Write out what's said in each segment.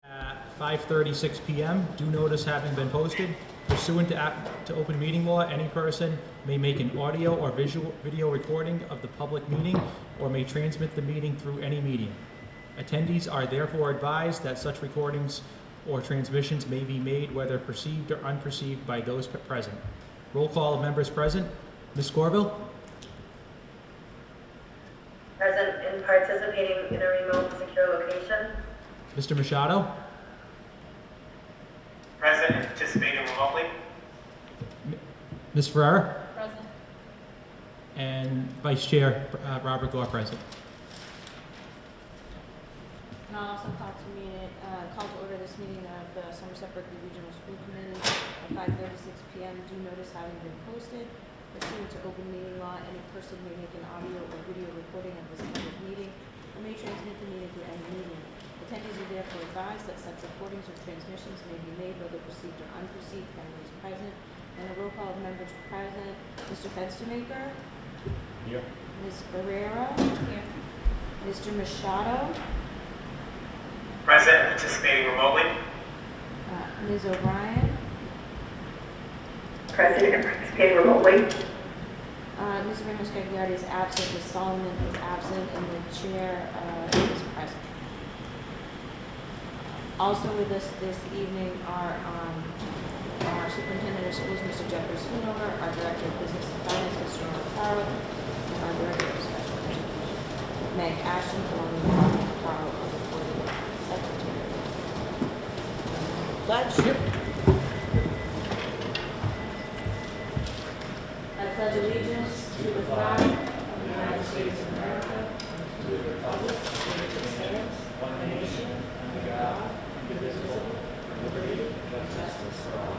At 5:36 p.m., due notice having been posted, pursuant to open meeting law, any person may make an audio or video recording of the public meeting or may transmit the meeting through any medium. Attendees are therefore advised that such recordings or transmissions may be made whether perceived or unperceived by those present. Roll call of members present. Ms. Corville? Present and participating in a remote secure location. Mr. Machado? Present and participating remotely. Ms. Ferrara? Present. And Vice Chair Robert Gore present. And I'll also call to order this meeting of the Somerset Berkley Regional School Committee at 5:36 p.m. Due notice having been posted. Pursuant to open meeting law, any person may make an audio or video recording of this public meeting or may transmit the meeting through any medium. Attendees are therefore advised that such recordings or transmissions may be made whether perceived or unperceived by those present. And a roll call of members present. Mr. Fenstermaker? Here. Ms. Barrera? Here. Mr. Machado? Present and participating remotely. Ms. O'Brien? Present and participating remotely. Ms. Ramos-Gagliardi is absent, Ms. Solomon is absent, and the chair is present. Also with us this evening are our superintendent of schools, Mr. Jeffrey Schoonover, our director of business and finance, Mr. Ronald Farrell, and our director of special education, Meg Ashton, along with Dr. Farrell, our recording secretary. Pledge. Yep. I pledge allegiance to the flag of the United States of America, to the republic for which it stands, one nation, under God, indivisible, with liberty and justice for all.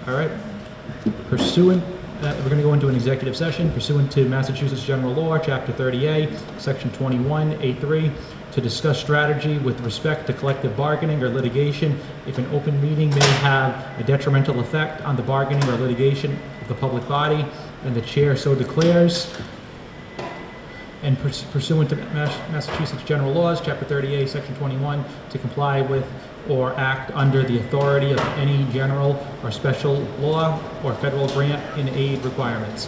All right. We're going to go into an executive session pursuant to Massachusetts General Law, Chapter 30A, Section 21A3, to discuss strategy with respect to collective bargaining or litigation if an open meeting may have a detrimental effect on the bargaining or litigation of the public body, and the chair so declares. And pursuant to Massachusetts General Laws, Chapter 30A, Section 21, to comply with or act under the authority of any general or special law or federal grant in aid requirements.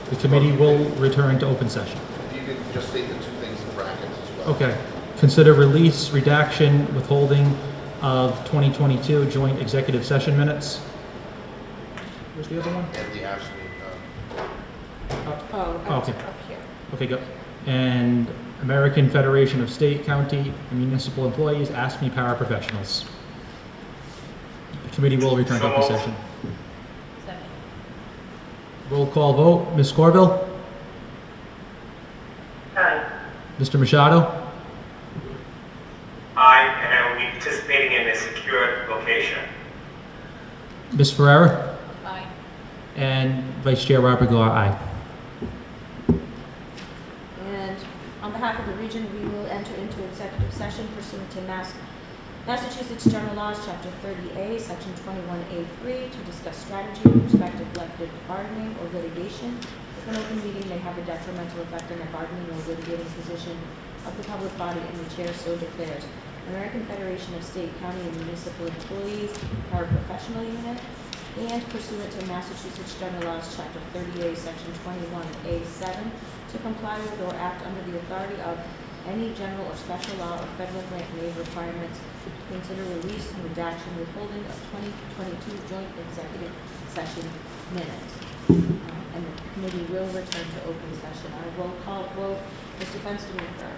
The committee will return to open session. If you could just state the two things in brackets as well. Okay. Consider release, redaction, withholding of 2022 joint executive session minutes. Where's the other one? And the absolute, Okay. Okay, go. And American Federation of State, County, and Municipal Employees, ASME paraprofessionals. The committee will return to open session. Second. Roll call vote. Ms. Corville? Aye. Mr. Machado? I, and I will be participating in a secure location. Ms. Ferrara? Aye. And Vice Chair Robert Gore, aye. And on behalf of the region, we will enter into executive session pursuant to Massachusetts General Laws, Chapter 30A, Section 21A3, to discuss strategy with respect to collective bargaining or litigation. If an open meeting may have a detrimental effect on the bargaining or litigating position of the public body and the chair so declares. American Federation of State, County, and Municipal Employees, Paraprofessional Unit, and pursuant to Massachusetts General Laws, Chapter 38, Section 21A7, to comply with or act under the authority of any general or special law or federal grant and aid requirements to consider release and redaction withholding of 2022 joint executive session minutes. And the committee will return to open session. On a roll call vote, Mr. Fenstermaker.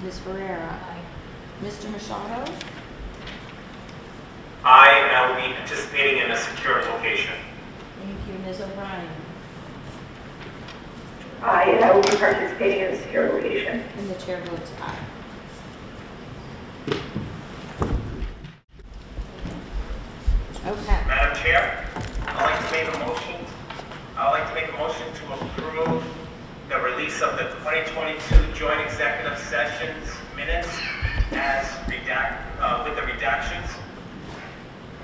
Ms. Ferrera. Mr. Machado. I, and I will be participating in a secure location. Thank you. Ms. O'Brien. Aye, and I will be participating in a secure location. And the chair votes aye. Okay. Madam Chair, I'd like to make a motion to approve the release of the 2022 joint executive sessions minutes as with the redactions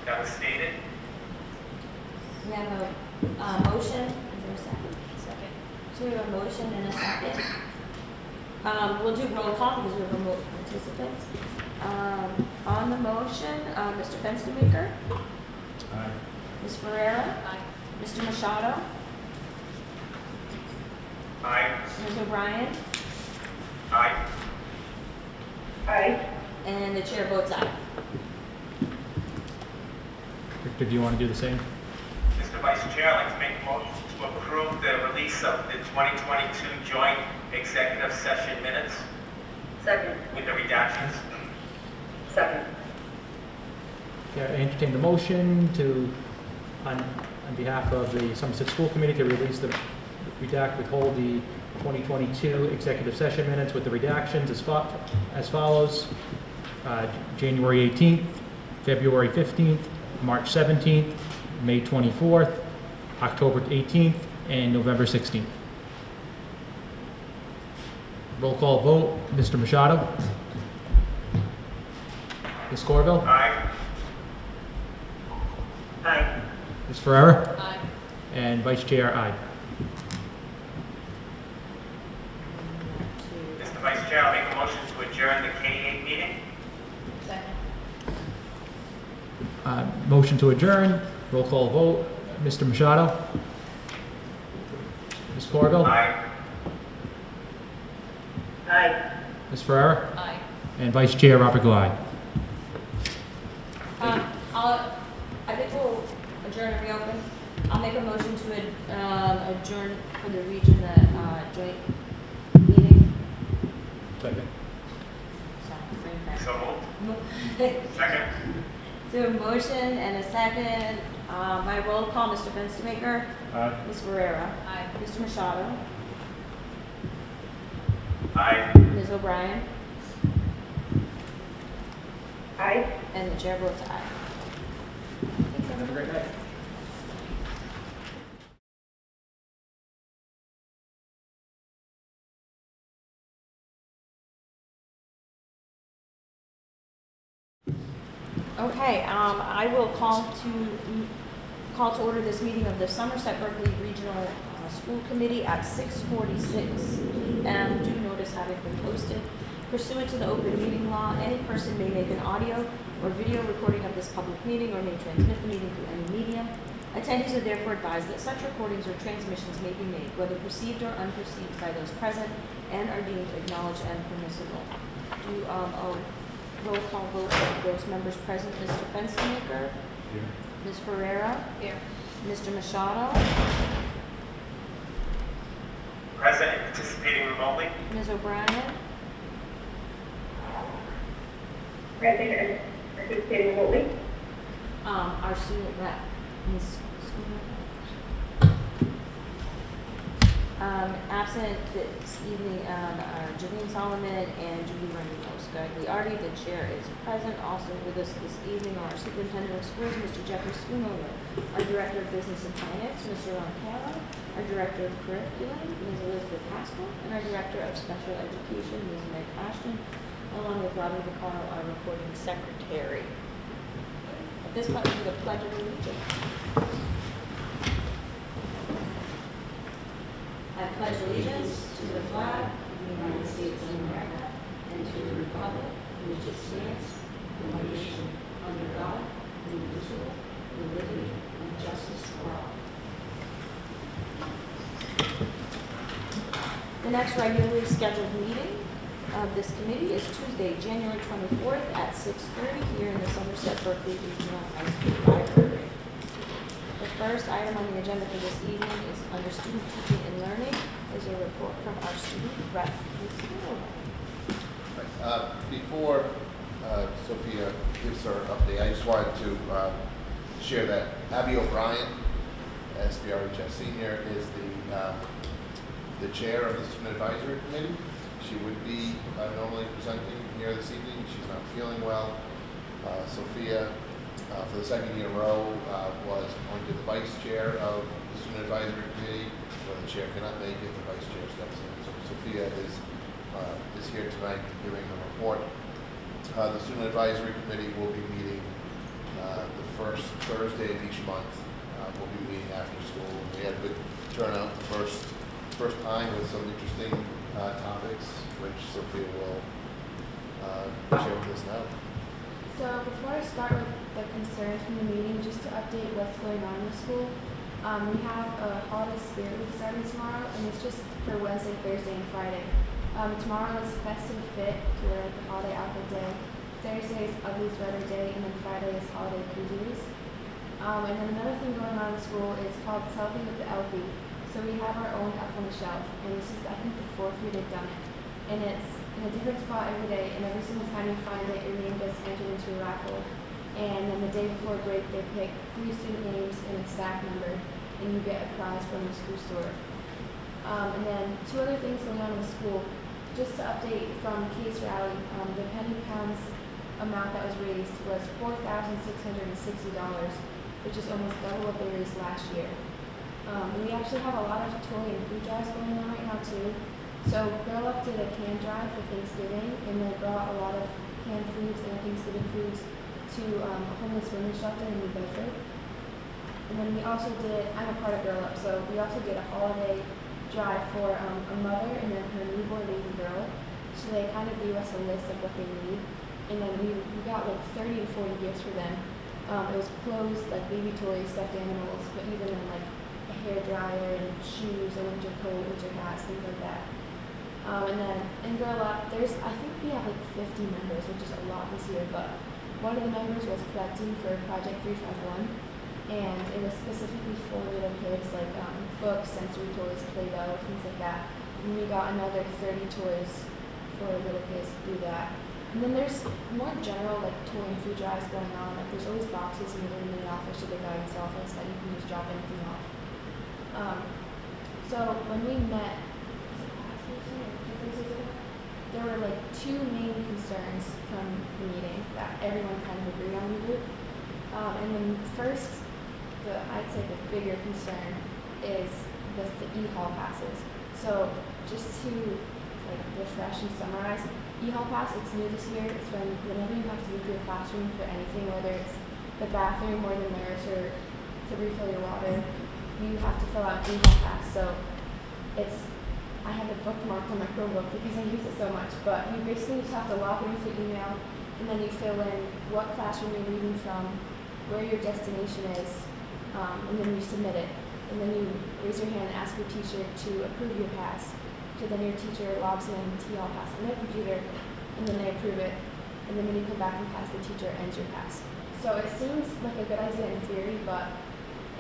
that was stated. We have a motion. Is there a second? Second. So we have a motion and a second. We'll do roll call because we have remote participants. On the motion, Mr. Fenstermaker, Aye. Ms. Ferrera, Mr. Machado, Aye. Ms. O'Brien, Aye. Aye. and the chair votes aye. Victor, do you want to do the same? Mr. Vice Chair, I'd like to make a motion to approve the release of the 2022 joint executive session minutes Second. with the redactions. Second. Yeah, I entertain the motion to, on behalf of the Somerset School Committee, to release the, withhold the 2022 executive session minutes with the redactions as follows. January 18th, February 15th, March 17th, May 24th, October 18th, and November 16th. Roll call vote, Mr. Machado? Ms. Corville? Aye. Aye. Ms. Ferrera? Aye. And Vice Chair, aye. Mr. Vice Chair, I'll make a motion to adjourn the K-8 meeting. Second. Motion to adjourn, roll call vote, Mr. Machado? Ms. Corville? Aye. Aye. Ms. Ferrera? Aye. And Vice Chair, Robert Glide. I think we'll adjourn and reopen. I'll make a motion to adjourn for the region, joint meeting. Second. So moved. Second. So a motion and a second. By roll call, Mr. Fenstermaker, Aye. Ms. Ferrera, Mr. Machado, Aye. Ms. O'Brien, Aye. and the chair votes aye. Thanks, everyone. Have a great night. Okay, I will call to order this meeting of the Somerset Berkley Regional School Committee at 6:46 p.m. Due notice having been posted. Pursuant to the open meeting law, any person may make an audio or video recording of this public meeting or may transmit the meeting through any medium. Attendees are therefore advised that such recordings or transmissions may be made, whether perceived or unperceived by those present, and are deemed acknowledged and permissible. Do a roll call vote of those members present. Mr. Fenstermaker? Here. Ms. Ferrera? Here. Mr. Machado? Present and participating remotely. Ms. O'Brien? Present and participating remotely. Our student rep, Ms. Absent this evening, Janine Solomon and Judy Ramos. Gagliardi, the chair, is present. Also with us this evening are our superintendent of schools, Mr. Jeffrey Schoonover, our director of business and finance, Mr. Ron Carroll, our director of curriculum, Ms. Elizabeth Haskell, and our director of special education, Ms. Meg Ashton, along with Robin Vaccaro, our recording secretary. At this point, we do the pledge of allegiance. I pledge allegiance to the flag of the United States of America and to the republic for which it stands, one nation, under God, indivisible, with liberty and justice for all. The next regularly scheduled meeting of this committee is Tuesday, January 24th at 6:30 here in the Somerset Berkley Regional High School Library. The first item on the agenda for this evening is under student teaching and learning, is a report from our student rep, Ms. Hill. Before Sophia gives her update, I just wanted to share that Abby O'Brien, SBR Senior, is the chair of the Student Advisory Committee. She would be normally presenting here this evening. She's not feeling well. Sophia, for the second year in a row, was appointed the vice chair of the Student Advisory Committee. When the chair cannot make it, the vice chair steps in. So Sophia is here tonight giving a report. The Student Advisory Committee will be meeting the first Thursday of each month we'll be meeting after school. We had a good turnout first time with some interesting topics, which Sophia will share with us now. So before I start with the concerns from the meeting, just to update what's going on in the school, we have a holiday spirit week starting tomorrow, and it's just for Wednesday, Thursday, and Friday. Tomorrow is festive fit to wear like the holiday outfit day. Thursday is ugly sweater day, and then Friday is holiday PJs. And then another thing going on in school is called Selfie with the Elfie. So we have our own up on the shelf, and this is I think the 4th year they've done it, and it's in a different spot every day, and every single time you find it, your name gets entered into a raffle. And then the day before break, they pick 3 student names and a staff member, and you get a prize from the school store. And then 2 other things going on in the school. Just to update from Case Rally, the penny pounds amount that was raised was $4,660, which is almost double what they raised last year. We actually have a lot of toy and food drives going on right now too. So Girl Up did a can drive for Thanksgiving, and they brought a lot of canned foods and Thanksgiving foods to a homeless women's shelter in New Bedford. And then we also did, I'm a part of Girl Up, so we also did a holiday drive for a mother and then her newborn baby girl. So they kind of gave us a list of what they need, and then we got like 30 to 40 gifts for them. It was clothes, like baby toys, stuffed animals, but even then like a hair dryer and shoes, a winter coat, winter hats, things like that. And then in Girl Up, I think we have like 50 members, which is a lot this year, but one of the members was collecting for Project 351, and it was specifically for little kids, like books, sensory toys, Play-Doh, things like that. And we got another 30 toys for little kids to do that. And then there's more general like toy and food drives going on. Like there's always boxes in the office or the guidance office that you can just drop anything off. So when we met, there were like 2 main concerns from the meeting that everyone kind of agreed on in the group. And then first, I'd say the bigger concern is the e-hall passes. So just to like refresh and summarize, e-hall pass, it's new this year. It's whenever you have to leave your classroom for anything, whether it's the bathroom or the nurse or to refill your water, you have to fill out an e-hall pass. So I have it bookmarked on my Chromebook because I use it so much, but you basically just have to log in with your email, and then you fill in what classroom you're leaving from, where your destination is, and then you submit it. And then you raise your hand and ask your teacher to approve your pass. So then your teacher logs in T-All pass on their computer, and then they approve it. And then when you come back and pass, the teacher ends your pass. So it seems like a good idea in theory, but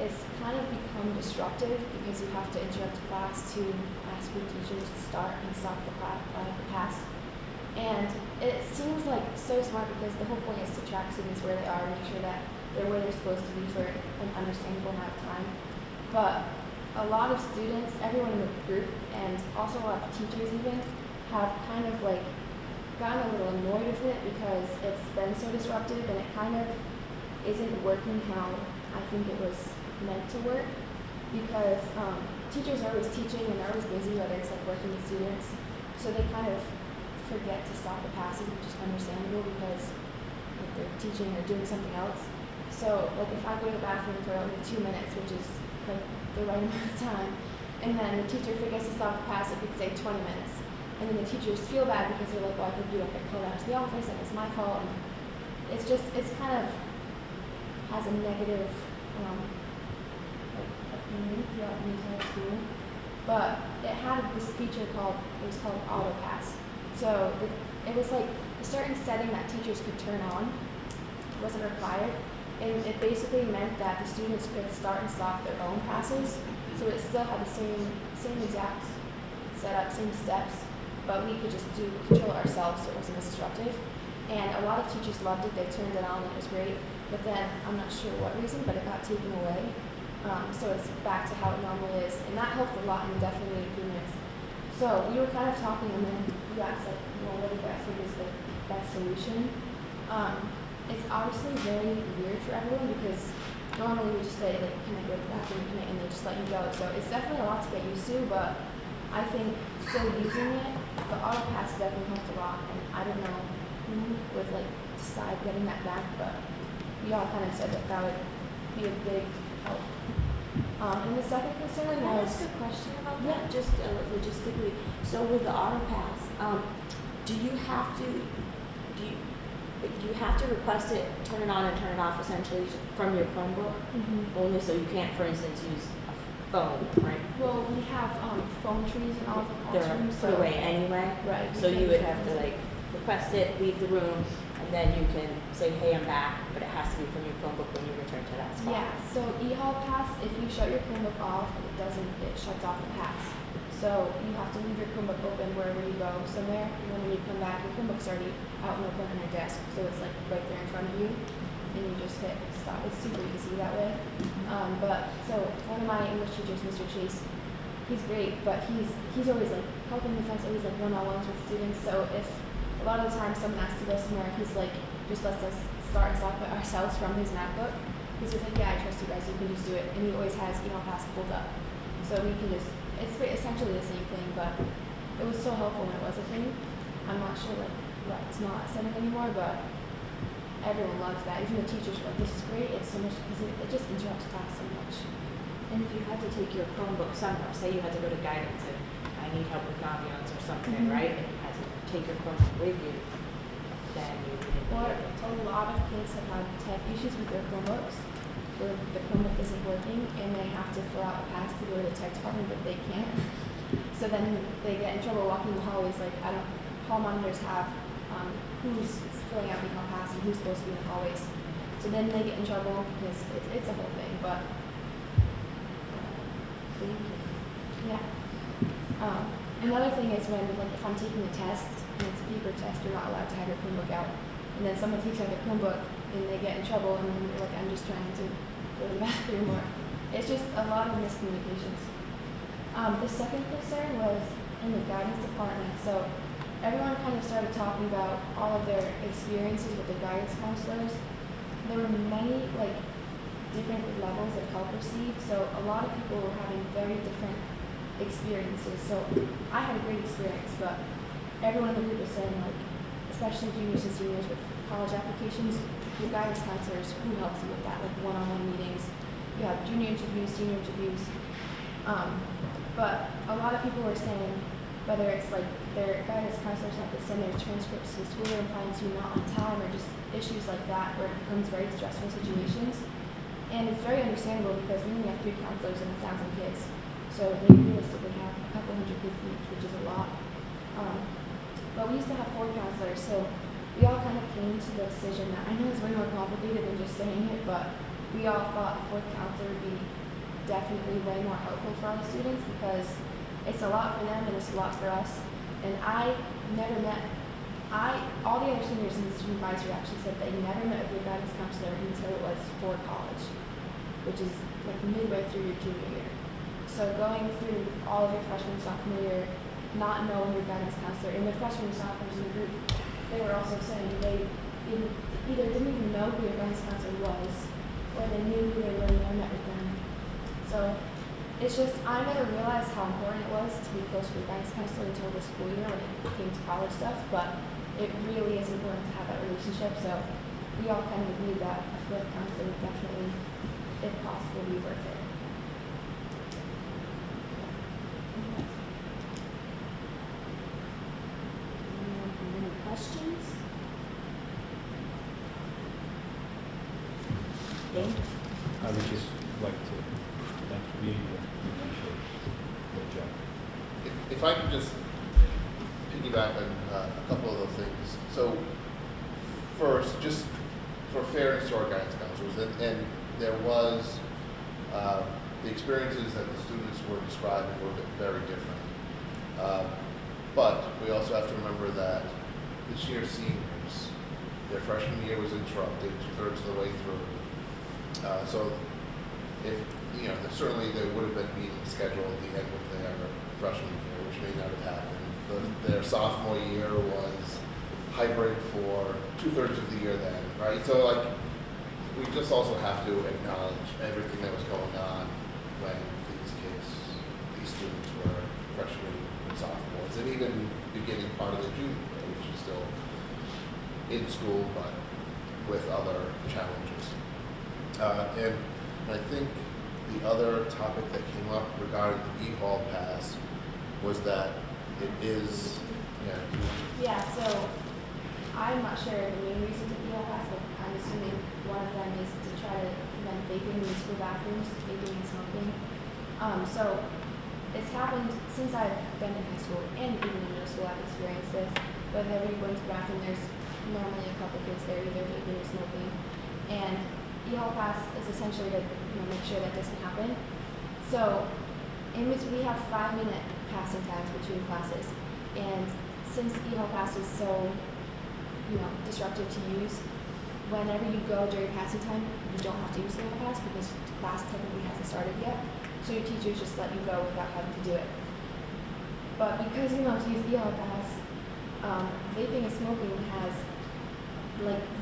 it's kind of become disruptive because you have to interrupt class to ask your teacher to start and stop the pass. And it seems like so smart because the whole point is to track students where they are, make sure that they're where they're supposed to be for an understandable amount of time. But a lot of students, everyone in the group, and also a lot of teachers even, have kind of like gotten a little annoyed with it because it's been so disruptive and it kind of isn't working how I think it was meant to work, because teachers are always teaching and they're always busy, whether it's like working with students, so they kind of forget to stop the passes, which is understandable because like, they're teaching or doing something else. So like if I go to the bathroom for only 2 minutes, which is like the right amount of time, and then the teacher forgets to stop the pass, it could say 20 minutes, and then the teachers feel bad because they're like, well, I think you don't get called out to the office and it's my fault. And it's kind of has a negative opinion throughout the entire school. But it had this feature called Auto Pass. So it was like a certain setting that teachers could turn on. It wasn't required. And it basically meant that the students could start and stop their own passes. So it still had the same exact setup, same steps, but we could just control it ourselves so it wasn't as disruptive. And a lot of teachers loved it. They turned it on and it was great. But then, I'm not sure what reason, but it got taken away. So it's back to how it normally is. And that helped a lot in definitely improvements. So we were kind of talking, and then we asked, like, well, what do you guys think is the best solution? It's obviously very weird for everyone because normally we just say, like, can I go to the bathroom, and they just let you go. So it's definitely a lot to get used to, but I think still using it, the auto pass definitely helped a lot. And I don't know who would, like, decide getting that back, but we all kind of said that would be a big help. And the second concern Can I was, ask a question about Yeah. that, just logistically? So with the auto pass, do you have to, do you have to request it, turn it on and turn it off essentially from your Chromebook? Only so you can't, for instance, use a phone, right? well, we have phone trees in all of the They're classrooms, put away anyway? Right. So you would have to like request it, leave the room, and then you can say, hey, I'm back, but it has to be from your Chromebook when you return to that spot. Yeah, so eHall Pass, if you shut your Chromebook off, it shuts off the pass. So you have to leave your Chromebook open wherever you go somewhere, and then when you come back, your Chromebook's already out and open on your desk, so it's like right there in front of you, and you just hit stop. It's super easy that way. But so one of my English teachers, Mr. Chase, he's great, but he's always like helping the friends, always like one-on-ones with students. So if a lot of the time someone has to go somewhere, he's like just lets us start and stop it ourselves from his MacBook. He's just like, yeah, I trust you guys, you can just do it. And he always has eHall Pass pulled up. So we can just, it's essentially the same thing, but it was so helpful when it was a thing. I'm not sure like why it's not a setting anymore, but everyone loves that. Even the teachers were like, this is great, it's so much, because it just interrupts class so much. And if you had to take your Chromebook somewhere, say you had to go to guidance and I need help with ambiance or something, right? And you had to take your Chromebook with you, then you wouldn't be Or able a lot of kids have had tech issues with their Chromebooks, where the Chromebook isn't working and they have to fill out a pass to go to the tech department, but they can't. So then they get in trouble walking the hallways. Like hall monitors have who's filling out the hall pass and who's supposed to be in the hallways. So then they get in trouble because it's a whole thing. But yeah. Another thing is when like if I'm taking a test and it's a paper test, you're not allowed to have your Chromebook out. And then someone takes out their Chromebook and they get in trouble, and then they're like, I'm just trying to go to the bathroom, or it's just a lot of miscommunications. The second concern was in the guidance department. So everyone kind of started talking about all of their experiences with the guidance counselors. There were many like different levels of help received. So a lot of people were having very different experiences. So I had a great experience, but everyone in the group was saying like, especially juniors and seniors with college applications, your guidance counselors who helps you with that, like one-on-one meetings. You have junior interviews, senior interviews. But a lot of people were saying whether it's like their guidance counselors have to send their transcripts to the school, implying to not on time, or just issues like that where it becomes very stressful situations. And it's very understandable because we only have 3 counselors and 1,000 kids. So they realistically have a couple hundred kids each, which is a lot. But we used to have 4 counselors, so we all kind of came to the decision that I know it's way more complicated than just saying it, but we all thought a 4th counselor would be definitely way more helpful for all the students because it's a lot for them and it's a lot for us. And I never met, all the other seniors in the student advisory actually said they never met with their guidance counselor until it was for college, which is like midway through your junior year. So going through all of your freshman, sophomore year, not knowing your guidance counselor, and the freshmen and sophomores in the group, they were also saying they either didn't even know who your guidance counselor was, or they knew who they were and never met with them. So it's just, I never realized how important it was to be close to your guidance counselor until the school year when it came to college stuff, but it really is important to have that relationship. So we all kind of agreed that a 4th counselor would definitely, if possible, be worth it. Any questions? Dave? I would just like to thank the community and appreciate the job. If I could just piggyback on a couple of those things. So first, just for fairness to our guidance counselors, and there was the experiences that the students were describing were very different. But we also have to remember that this year's seniors, their freshman year was interrupted 2/3 of the way through. So if, certainly there would have been meetings scheduled at the end of their freshman year, which may not have happened. Their sophomore year was hybrid for 2/3 of the year then, right? So like, we just also have to acknowledge everything that was going on when these students were freshmen and sophomores, and even beginning part of the junior year, which is still in school, but with other challenges. And I think the other topic that came up regarding the e-hall pass was that it is, Yeah, so I'm not sure the main reason to be all that, but I'm assuming one of them is to try to prevent vaping in school bathrooms, vaping and smoking. So it's happened since I've been in high school and even in middle school. I've experienced this. Whenever you go into the bathroom, there's normally a couple kids there either vaping or smoking, and e-hall pass is essentially to make sure that doesn't happen. So we have 5-minute passing times between classes, and since e-hall pass is so disruptive to use, whenever you go during passing time, you don't have to use the e-hall pass because class technically hasn't started yet. So your teachers just let you go without having to do it. But because you don't have to use e-hall pass, vaping and smoking has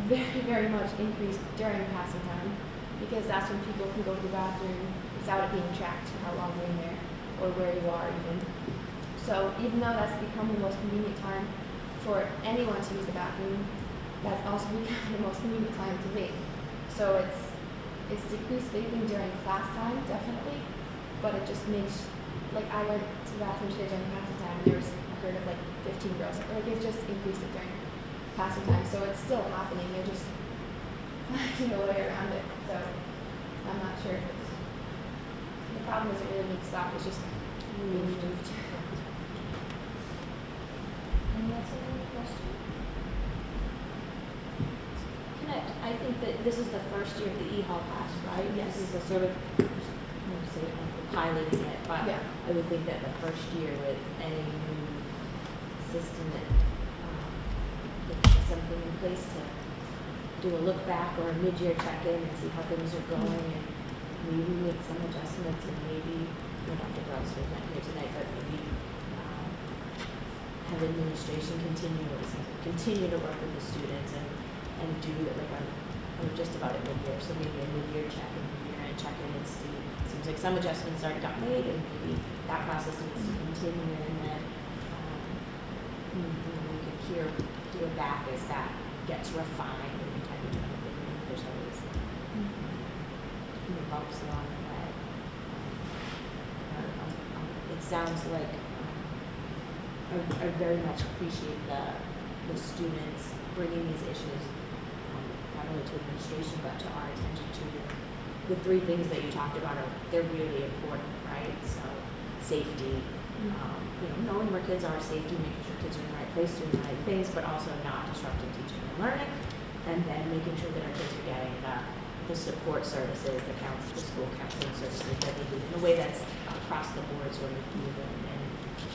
very, very much increased during passing time, because that's when people can go to the bathroom without it being tracked how long you're in there or where you are even. So even though that's become the most convenient time for anyone to use the bathroom, that's also become the most convenient time to vape. So it's decreased vaping during class time, definitely, but it just makes, I went to the bathroom today during passing time and there was a herd of 15 girls. It's just increased it during passing time, so it's still happening. They're just finding a way around it. So I'm not sure if it's, the problem is it really needs to stop. It's just being moved. Anyone else have any question? I think that this is the first year of the e-hall pass, right? Yes. This is a sort of, I won't say piloting it, but Yeah. I would think that the first year with any new system that something in place to do a look back or a mid-year check-in and see how things are going, and maybe make some adjustments, and maybe, Dr. Gross was not here tonight, but maybe have administration continue to work with the students and do it I'm just about at mid-year, so maybe a mid-year check-in, year-end check-in, and see. Seems like some adjustments already got made, and maybe that process needs to continue, and then we could hear back as that gets refined, and kind of there's always bumps along the way. It sounds like I very much appreciate the students bringing these issues not only to administration but to our attention to the three things that you talked about. They're really important, right? So safety, knowing where kids are, safety, making sure kids are in the right place, doing the right things, but also not disrupting teaching and learning, and then making sure that our kids are getting the support services, the school counseling services that they need in a way that's across the board sort of even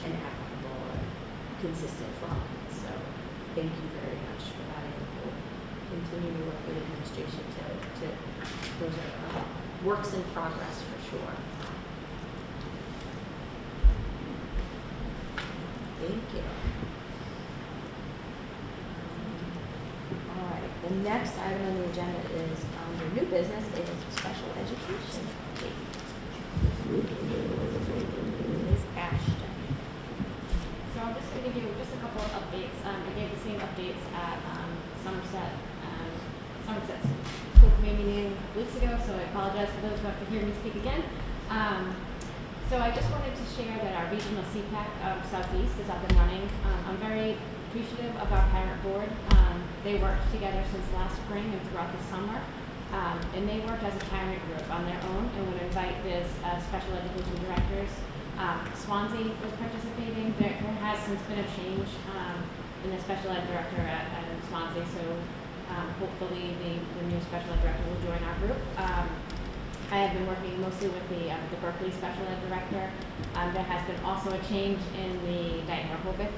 and applicable and consistent for all kids. So thank you very much for that, and we'll continue to work with administration to those are works in progress for sure. Thank you. All right, the next item on the agenda is under new business is special education. Ms. Ashton. So I'm just going to give you just a couple of updates. I gave the same updates at Somerset's school committee meeting a couple weeks ago, so I apologize for those who have to hear me speak again. So I just wanted to share that our regional CPAC of Southeast is up and running. I'm very appreciative of our parent board. They worked together since last spring and throughout the summer. And they worked as a parent group on their own and would invite this special education directors. Swansea was participating. There has since been a change in the special ed director at Swansea, so hopefully the new special ed director will join our group. I have been working mostly with the Berkley special ed director. There has been also a change in the Dayton Rehoboth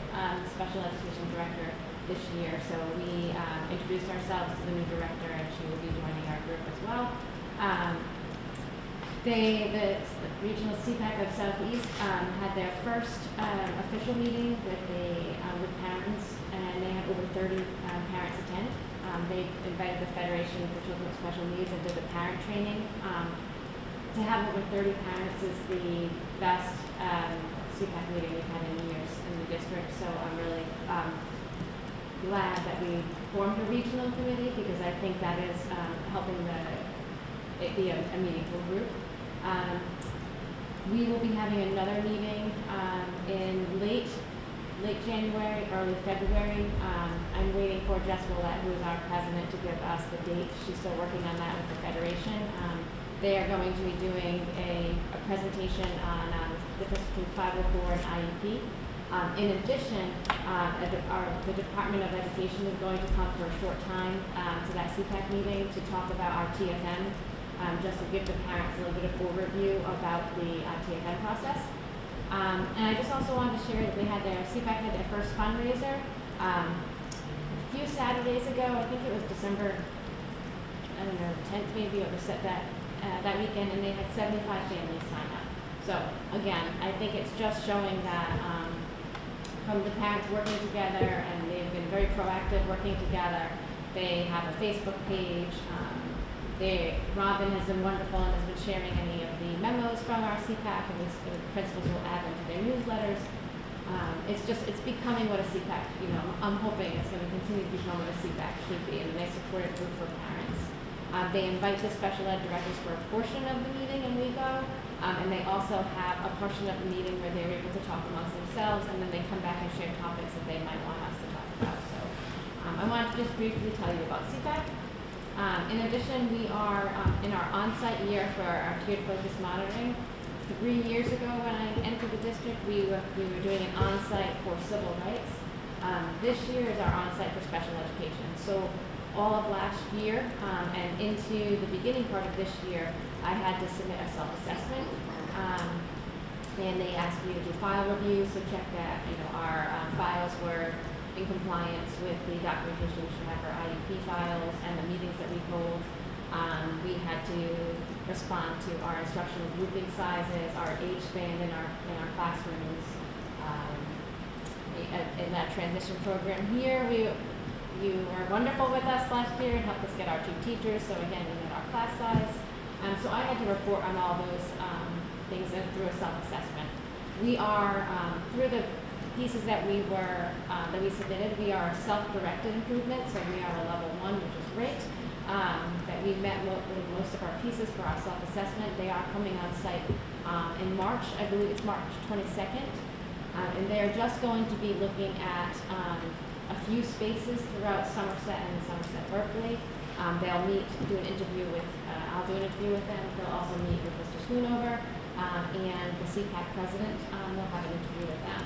special education director this year, so we introduced ourselves to the new director, and she will be joining our group as well. The regional CPAC of Southeast had their first official meeting with parents, and they had over 30 parents attend. They invited the Federation for Children with Special Needs and did the parent training. To have over 30 parents is the best CPAC meeting we've had in years in the district, so I'm really glad that we formed a regional committee, because I think that is helping it be a meaningful group. We will be having another meeting in late January, early February. I'm waiting for Jess Willett, who is our president, to give us the date. She's still working on that with the Federation. They are going to be doing a presentation on the difference between 504 and IEP. In addition, the Department of Education is going to come for a short time to that CPAC meeting to talk about our TFN, just to give the parents a little bit of overview about the TFN process. And I just also wanted to share that CPAC had their first fundraiser a few Saturdays ago. I think it was December, 10th maybe, it was set that weekend, and they had 75 families sign up. So again, I think it's just showing that from the parents working together, and they've been very proactive working together. They have a Facebook page. Robin has been wonderful and has been sharing any of the memos from our CPAC, and the principals will add them to their newsletters. It's becoming what a CPAC, I'm hoping it's going to continue to become what a CPAC should be, and they support a group for parents. They invite the special ed directors for a portion of the meeting, and we go. And they also have a portion of the meeting where they're able to talk amongst themselves, and then they come back and share topics that they might want us to talk about. So I wanted to just briefly tell you about CPAC. In addition, we are in our on-site year for our tiered focus monitoring. 3 years ago when I entered the district, we were doing an on-site for civil rights. This year is our on-site for special education. So all of last year and into the beginning part of this year, I had to submit a self-assessment, and they asked me to do file reviews, so check that our files were in compliance with the documentation we should have for IEP files and the meetings that we hold. We had to respond to our instructional grouping sizes, our age span in our classrooms. In that transition program here, you were wonderful with us last year and helped us get our 2 teachers, so again, we met our class size. So I had to report on all those things through a self-assessment. We are, through the pieces that we submitted, we are self-directed improvement, so we are a level 1, which is great. That we met with most of our pieces for our self-assessment. They are coming on site in March, I believe it's March 22nd. And they're just going to be looking at a few spaces throughout Somerset and Somerset Berkley. They'll do an interview with, I'll do an interview with them. They'll also meet with Mr. Schoonover and the CPAC president. They'll have an interview with them.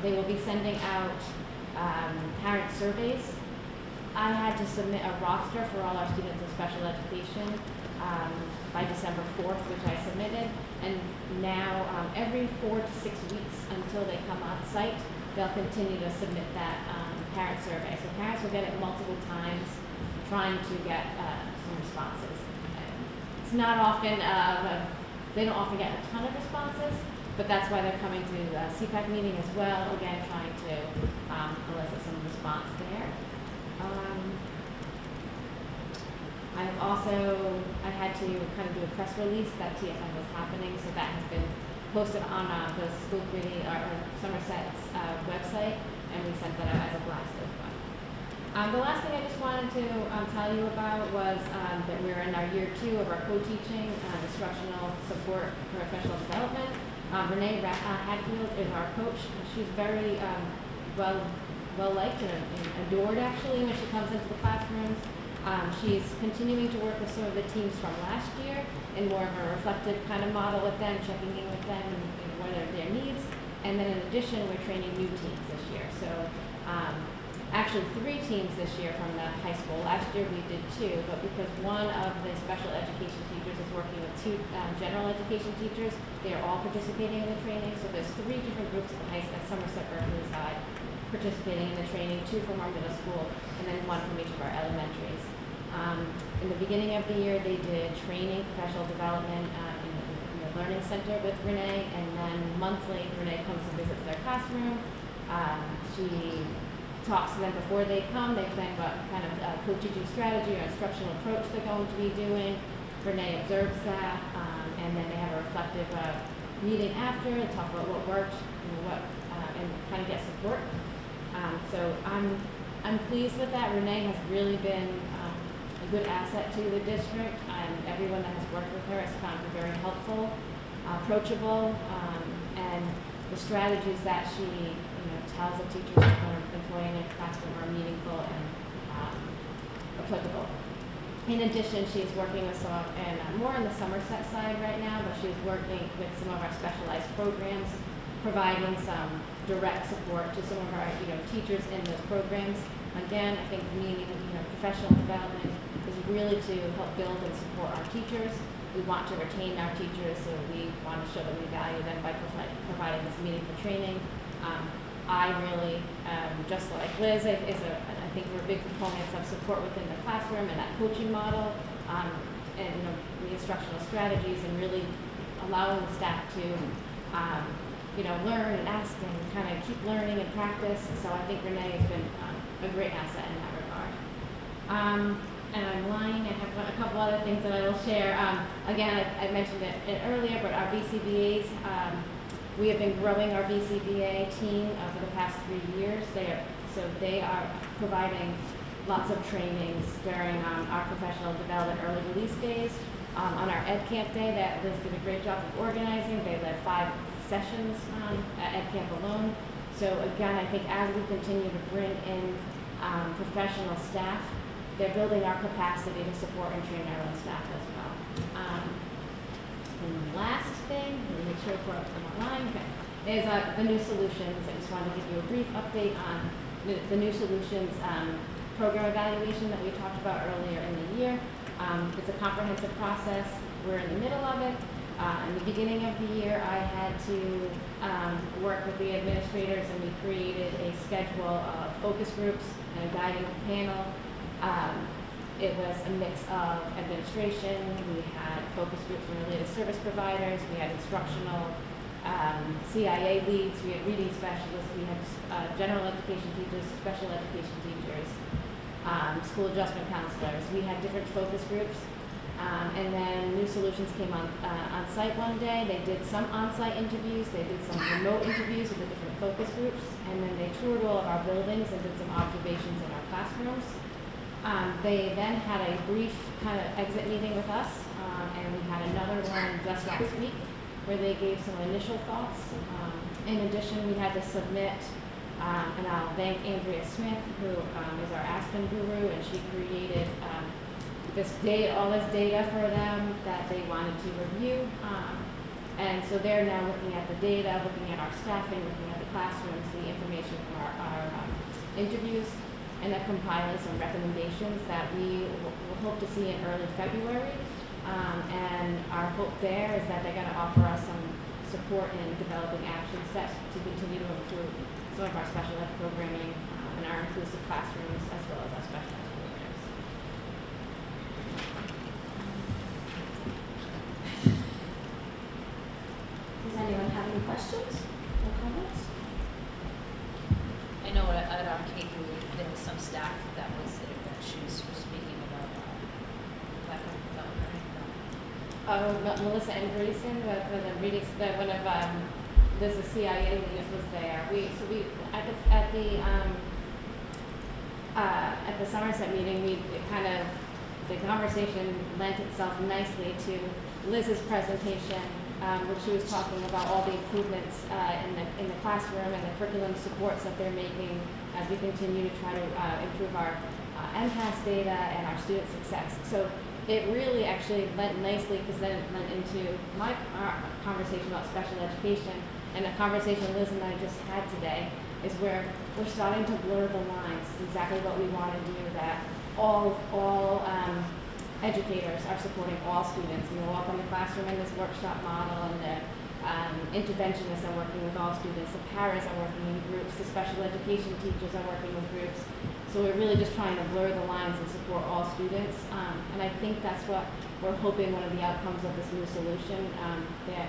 They will be sending out parent surveys. I had to submit a roster for all our students in special education by December 4th, which I submitted. And now every 4 to 6 weeks until they come on site, they'll continue to submit that parent survey. So parents will get it multiple times, trying to get some responses. It's not often, they don't often get a ton of responses, but that's why they're coming to the CPAC meeting as well, again, trying to elicit some response there. I had to kind of do a press release that TFN was happening, so that has been posted on the school committee or Somerset's website, and we sent that out as a blast as well. The last thing I just wanted to tell you about was that we're in our year 2 of our co-teaching instructional support professional development. Renee Hadfield is our coach. She's very well liked and adored actually when she comes into the classrooms. She's continuing to work with some of the teams from last year in more of a reflective kind of model with them, checking in with them and what are their needs. And then in addition, we're training new teams this year. So actually 3 teams this year from the high school. Last year we did 2, but because one of the special education teachers is working with 2 general education teachers, they are all participating in the training. So there's 3 different groups at Somerset Berkley side participating in the training, 2 from our middle school, and then 1 from each of our elementaries. In the beginning of the year, they did training, professional development in the Learning Center with Renee, and then monthly, Renee comes and visits their classroom. She talks to them before they come. They plan what kind of co-teaching strategy or instructional approach they're going to be doing. Renee observes that, and then they have a reflective meeting after to talk about what worked and kind of get support. So I'm pleased with that. Renee has really been a good asset to the district, and everyone that has worked with her has found her very helpful, approachable, and the strategies that she tells the teachers to kind of employ in their classroom are meaningful and applicable. In addition, she's working with some, and more on the Somerset side right now, but she's working with some of our specialized programs, providing some direct support to some of our teachers in those programs. Again, I think meaning professional development is really to help build and support our teachers. We want to retain our teachers, so we want to show that we value them by providing this meaningful training. I really, just like Liz, I think we're big proponents of support within the classroom and that coaching model, and the instructional strategies, and really allowing the staff to, learn and ask and kind of keep learning and practice. So I think Renee has been a great asset in that regard. And I'm lying, I have a couple other things that I will share. Again, I mentioned it earlier, but our BCBAs, we have been growing our BCBA team for the past 3 years. They are providing lots of trainings during our professional development early release days. On our Ed Camp day that Liz did a great job of organizing, they led 5 sessions at Ed Camp alone. So again, I think as we continue to bring in professional staff, they're building our capacity to support and train our own staff as well. And the last thing, let me make sure we're up to the line, is the new solutions. I just wanted to give you a brief update on the new solutions program evaluation that we talked about earlier in the year. It's a comprehensive process. We're in the middle of it. In the beginning of the year, I had to work with the administrators, and we created a schedule of focus groups and a guiding panel. It was a mix of administration. We had focus groups from related service providers. We had instructional CIA leads. We had reading specialists. We had general education teachers, special education teachers, school adjustment counselors. We had different focus groups. And then New Solutions came on site one day. They did some on-site interviews. They did some remote interviews with the different focus groups. And then they toured all of our buildings and did some observations in our classrooms. They then had a brief kind of exit meeting with us, and we had another one just last week where they gave some initial thoughts. In addition, we had to submit, and I'll thank Andrea Smith, who is our Aspen guru, and she created all this data for them that they wanted to review. And so they're now looking at the data, looking at our staffing, looking at the classrooms, the information from our interviews, and they're compiling some recommendations that we will hope to see in early February. And our hope there is that they're going to offer us some support in developing action steps to continue to improve some of our special ed programming and our inclusive classrooms, as well as our special ed programs. Does anyone have any questions or comments? I know at our K group, there was some staff that was there that she was speaking about lack of development. Melissa and Grayson, for the readings, one of Liz's CIA leaders was there. At the Somerset meeting, the conversation lent itself nicely to Liz's presentation, which she was talking about all the improvements in the classroom and the curriculum supports that they're making as we continue to try to improve our MCAS data and our student success. So it really actually lent nicely, because then it lent into our conversation about special education, and the conversation Liz and I just had today is where we're starting to blur the lines. It's exactly what we want to do, that all educators are supporting all students. You know, walk in the classroom in this workshop model, and the interventionists are working with all students. The paras are working in groups. The special education teachers are working with groups. So we're really just trying to blur the lines and support all students. And I think that's what we're hoping one of the outcomes of this new solution.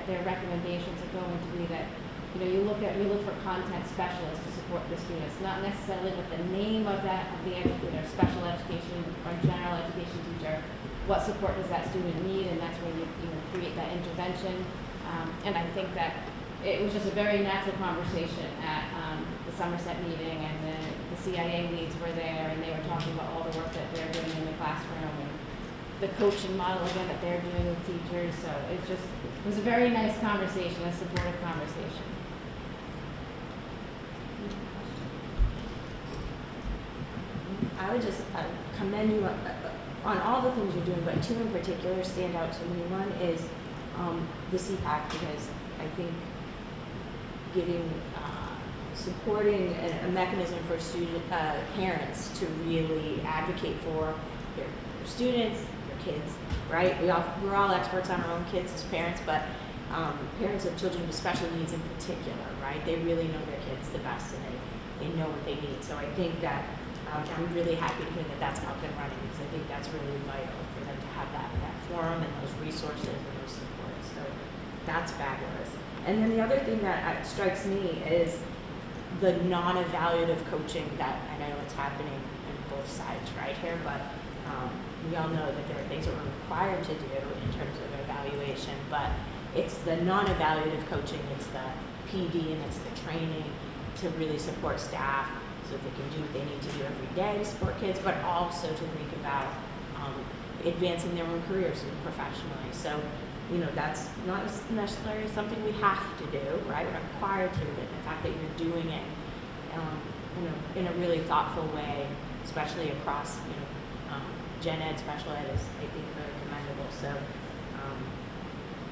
Their recommendations are going to be that, we look for content specialists to support the students, not necessarily with the name of the educator, special education or general education teacher. What support does that student need? And that's where you create that intervention. And I think that it was just a very natural conversation at the Somerset meeting, and the CIA leads were there, and they were talking about all the work that they're doing in the classroom, and the coaching model again that they're doing with teachers. So it was a very nice conversation, a supportive conversation. I would just commend you on all the things you're doing, but two in particular stand out to me. One is the CPAC, because I think giving, supporting a mechanism for student parents to really advocate for their students, their kids, right? We're all experts on our own kids as parents, but parents of children with special needs in particular, right? They really know their kids the best, and they know what they need. So I think that I'm really happy to hear that that's up and running, because I think that's really vital for them to have that forum and those resources and those supports. So that's fabulous. And then the other thing that strikes me is the non-evaluative coaching that I know it's happening on both sides right here, but we all know that there are things that we're required to do in terms of evaluation, but it's the non-evaluative coaching, it's the PD and it's the training to really support staff so that they can do what they need to do every day to support kids, but also to think about advancing their own careers professionally. So, you know, that's not necessarily something we have to do, right? We're not required to, but the fact that you're doing it, in a really thoughtful way, especially across, gen ed, special ed is, I think, very commendable. So,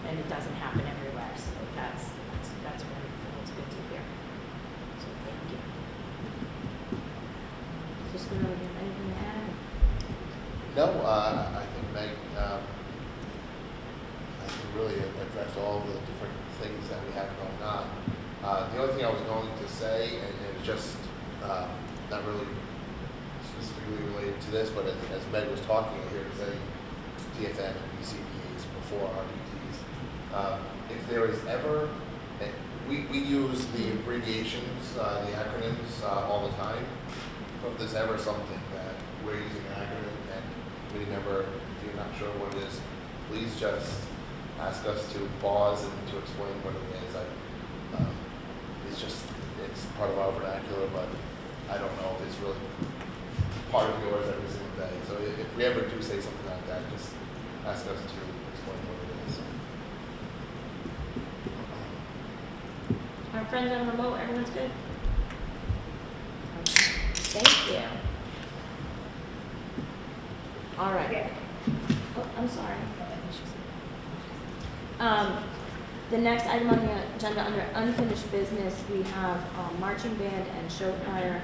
and it doesn't happen everywhere. So that's wonderful. It's good to hear. So thank you. Just going to have anything to add? No, I think Meg, I think really addressed all the different things that we have going on. The only thing I was going to say, and it was just not really specifically related to this, but as Meg was talking, I hear her say TFN and BCPs before RBTs. If there is ever, we use the abbreviations, the acronyms all the time. But if there's ever something that we're using an acronym and committee member, if you're not sure what it is, please just ask us to pause and to explain what it is. It's part of our vernacular, but I don't know if it's really part of yours every single day. So if we ever do say something like that, just ask us to explain what it is. Our friends on remote, everyone's good? Okay. Thank you. All right. Oh, I'm sorry. The next item on the agenda under unfinished business, we have marching band and show choir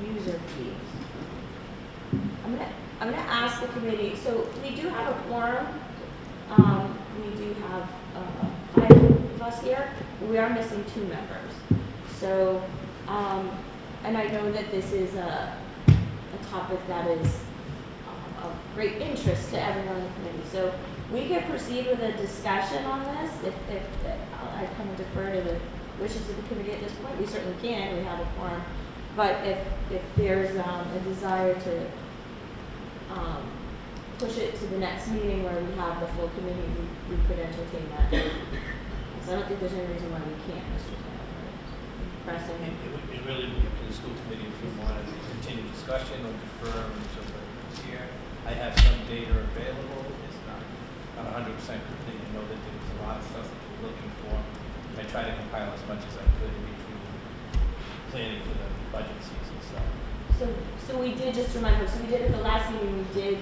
user fees. I'm gonna ask the committee. So we do have a quorum. We do have 5 of us here. We are missing 2 members. So, and I know that this is a topic that is of great interest to everyone in the committee. So we can proceed with a discussion on this. If I kind of defer to the wishes of the committee at this point, we certainly can. We have a quorum. But if there's a desire to push it to the next meeting where we have the full committee, we could entertain that. So I don't think there's any reason why we can't, Mr. Taylor. Pressing. It would really be up to the school committee if you wanted to continue discussion or defer until it's here. I have some data available. It's not 100% complete. I know that there's a lot of stuff that we're looking for. I try to compile as much as I could between planning for the budget season. So we did, just to remind folks, so we did at the last meeting, we did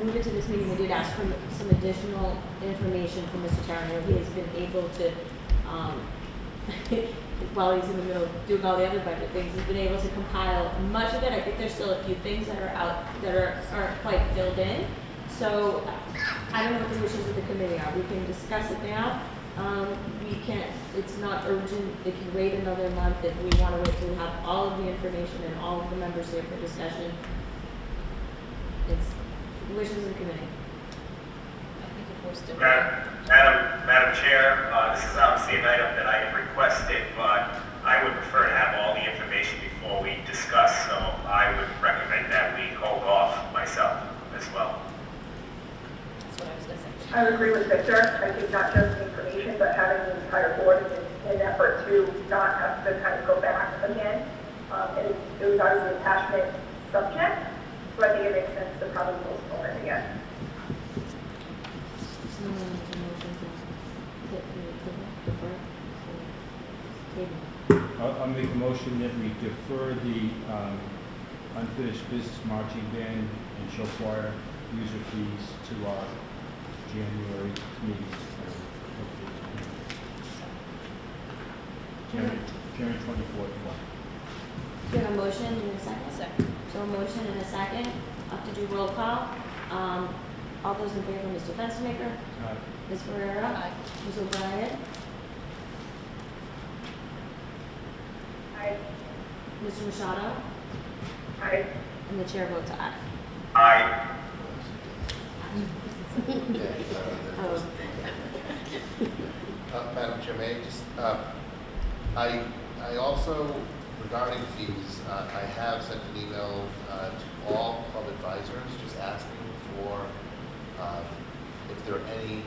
move it to this meeting, we did ask for some additional information from Mr. Tarrant. He has been able to, while he's in the middle of doing all the other budget things, he's been able to compile much of it. I think there's still a few things that are out that aren't quite filled in. So I don't know what the wishes of the committee are. We can discuss it now. We can't, it's not urgent. If you wait another month, if we want to wait till we have all of the information and all of the members here for discussion, it's the wishes of the committee. I think it was to. Madam Chair, this is obviously an item that I requested, but I would prefer to have all the information before we discuss, so I would recommend that we hold off myself as well. That's what I was going to say. I would agree with Victor. I think not just information, but having the entire board in an effort to not have to kind of go back again. It was obviously a passionate subject, so I think it makes sense to probably postpone it again. I'll make a motion that we defer the unfinished business marching band and show choir user fees to our January meeting. January 24th. Do you have a motion, do you have a second? Second. So a motion and a second, I'll have to do roll call. All those in favor, Mr. Fenstermaker, Ms. Ferrera, Aye. Ms. O'Brien, Aye. Mr. Machado, Aye. and the chair votes aye. Aye. Okay, Oh, Madam Chair, may I just, I also, regarding fees, I have sent an email to all club advisors, just asking for if there are any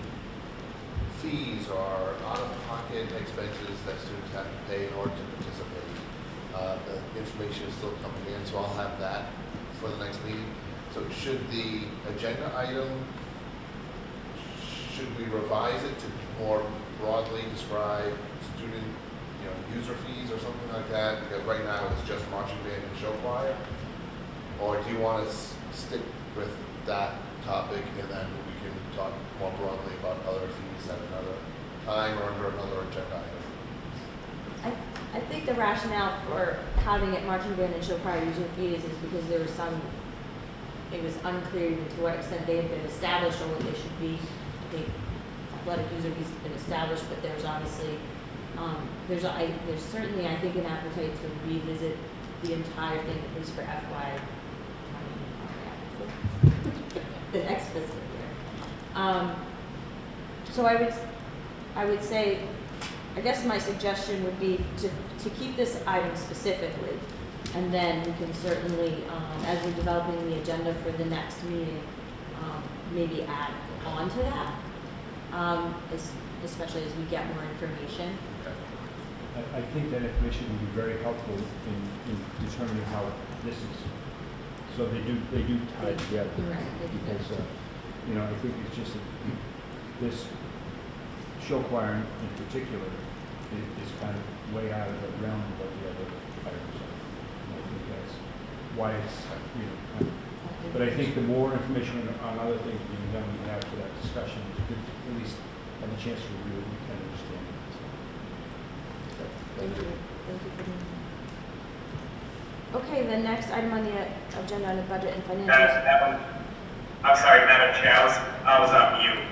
fees or out-of-pocket expenses that students have to pay in order to participate. The information is still coming in, so I'll have that for the next meeting. So should the agenda item, should we revise it to more broadly describe student, user fees or something like that? Because right now it's just marching band and show choir. Or do you want to stick with that topic and then we can talk more broadly about other fees at another time or under another agenda item? I think the rationale for having it marching band and show choir user fees is because there was it was unclear even to what extent they had been established or what they should be. I think athletic user fees have been established, but there's obviously, there's certainly, I think, an appetite to revisit the entire thing, at least for FY, the next fiscal year. So I would say, I guess my suggestion would be to keep this item specifically, and then we can certainly, as we're developing the agenda for the next meeting, maybe add on to that, especially as we get more information. I think that information will be very helpful in determining how this is. So they do tie together. Right. Because, I think it's just that this show choir in particular is kind of way out of the realm of what the other items are. And I think that's why it's, kind of, but I think the more information on other things being done we have for that discussion is good, at least have a chance to review it and kind of understand it. Thank you. Thank you for doing that. Okay, the next item on the agenda on the budget and financials. I'm sorry, Madam Chair, I was on mute.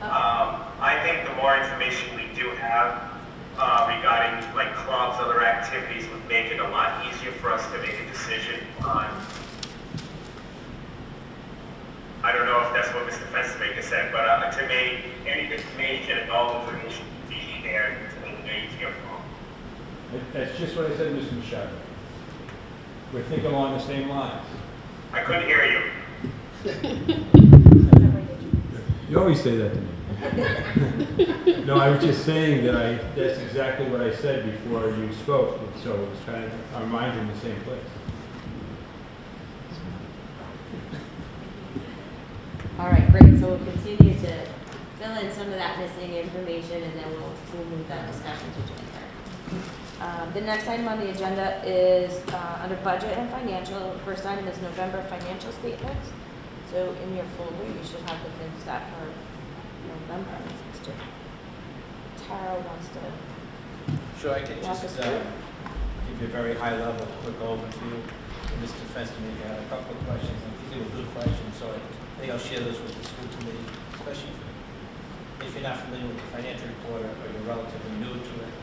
I think the more information we do have regarding like clubs, other activities would make it a lot easier for us to make a decision on. I don't know if that's what Mr. Fenstermaker said, but to me, any information and all information be there to make it easier for them. That's just what I said, Mr. Machado. We're thinking along the same lines. I couldn't hear you. You always say that to me. No, I was just saying that that's exactly what I said before you spoke, and so it was kind of, our minds are in the same place. All right, great. So we'll continue to fill in some of that missing information, and then we'll move that discussion to January. The next item on the agenda is under budget and financial. The first item is November financial statements. So in your folder, you should have the things that for November. Mr. Tara wants to. Sure, I can Walk just us through. give you a very high level, quick overview. Mr. Fenstermaker had a couple of questions, I think they were good questions, so I think I'll share this with the school committee, especially if you're not familiar with the financial report or you're relatively new to it.